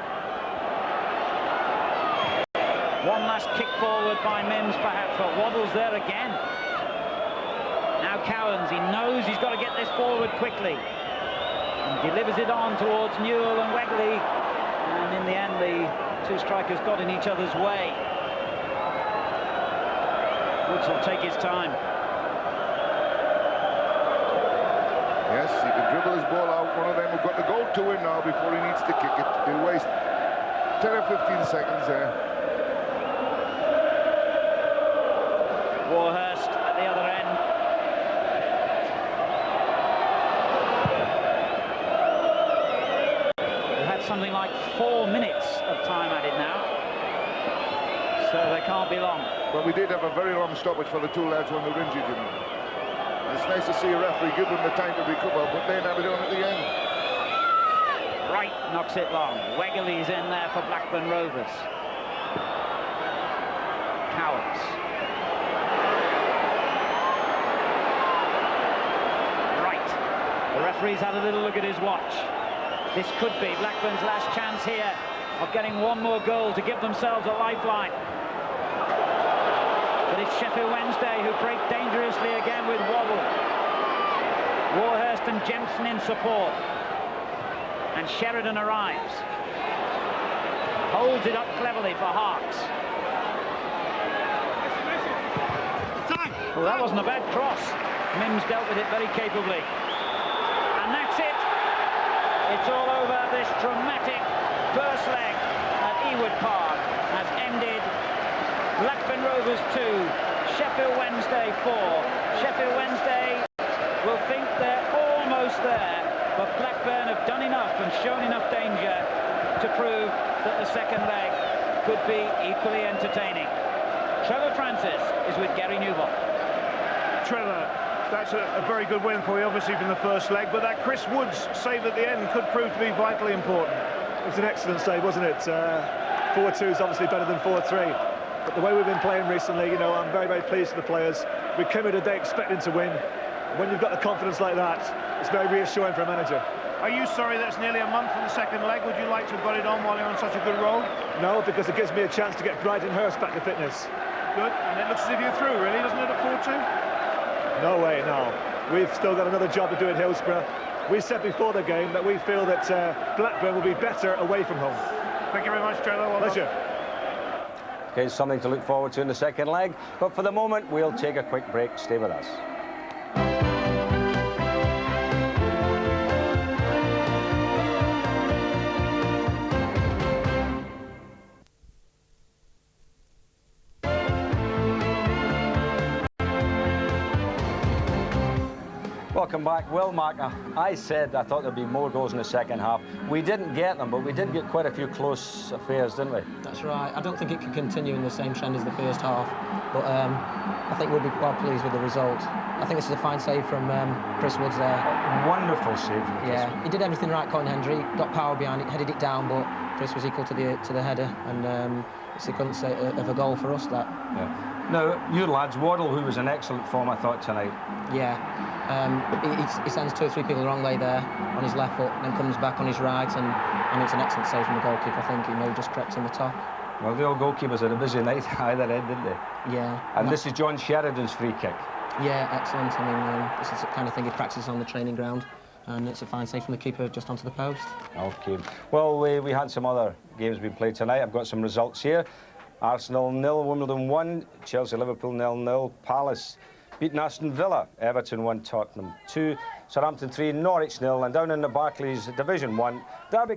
One last kick forward by Mims, perhaps, but Waddle's there again. Now Cowans, he knows he's got to get this forward quickly. And delivers it on towards Newell and Wegley. And in the end, the two strikers got in each other's way. Woods will take his time. Yes, he can dribble his ball out. One of them have got the goal to him now before he needs to kick it. He'll waste 10 or 15 seconds there. Warhurst at the other end. We've had something like 4 minutes of time added now, so they can't be long. But we did have a very long stoppage for the two lads when they were injured, you know. It's nice to see a referee give them the time to recover, but they'd have it on at the end. Wright knocks it long. Wegley's in there for Blackburn Rovers. Cowans. Wright. The referee's had a little look at his watch. This could be Blackburn's last chance here of getting one more goal to give themselves a lifeline. But it's Sheffield Wednesday who break dangerously again with Waddle. Warhurst and Jemson in support. And Sheridan arrives. Holds it up cleverly for Harks. Well, that wasn't a bad cross. Mims dealt with it very capably. And that's it. It's all over. This dramatic first leg at Ewood Park has ended. Blackburn Rovers 2, Sheffield Wednesday 4. Sheffield Wednesday will think they're almost there, but Blackburn have done enough and shown enough danger to prove that the second leg could be equally entertaining. Trevor Francis is with Gary Newbold. Trevor, that's a very good win for you, obviously, from the first leg, but that Chris Woods save at the end could prove to be vitally important. It was an excellent save, wasn't it? 4-2 is obviously better than 4-3. But the way we've been playing recently, you know, I'm very, very pleased with the players. We came in today expecting to win. When you've got the confidence like that, it's very reassuring for a manager. Are you sorry that's nearly a month from the second leg? Would you like to have got it on while you're on such a good roll? No, because it gives me a chance to get Bryden Hurst back to fitness. Good, and it looks as if you're through, really, doesn't it, at 4-2? No way, no. We've still got another job to do at Hillsborough. We said before the game that we feel that Blackburn will be better away from home. Thank you very much, Trevor. Well Pleasure. done. Okay, something to look forward to in the second leg. But for the moment, we'll take a quick break. Stay with us. Welcome back. Well, Mark, I said I thought there'd be more goals in the second half. We didn't get them, but we did get quite a few close affairs, didn't we? That's right. I don't think it can continue in the same trend as the first half, but I think we'll be well pleased with the result. I think this is a fine save from Chris Woods there. Wonderful save. Yeah, he did everything right, Colin Hendry. Got power behind it, headed it down, but Chris was equal to the header, and it's a sequence of a goal for us, that. Yeah. Now, you lads, Waddle, who was in excellent form, I thought, tonight. Yeah, he sends 2 or 3 people the wrong way there on his left foot, then comes back on his right, and it's an excellent save from the goalkeeper. I think he may have just crept in the top. Well, the old goalkeepers had a busy night either end, didn't they? Yeah. And this is John Sheridan's free kick. Yeah, excellent. I mean, this is the kind of thing he practices on the training ground, and it's a fine save from the keeper just onto the post. Okay. Well, we had some other games we played tonight. I've got some results here. Arsenal 0, Wimbledon 1, Chelsea, Liverpool 0-0, Palace beaten Aston Villa, Everton 1, Tottenham 2, Southampton 3, Norwich 0, and down in the Barclays Division 1, Derby.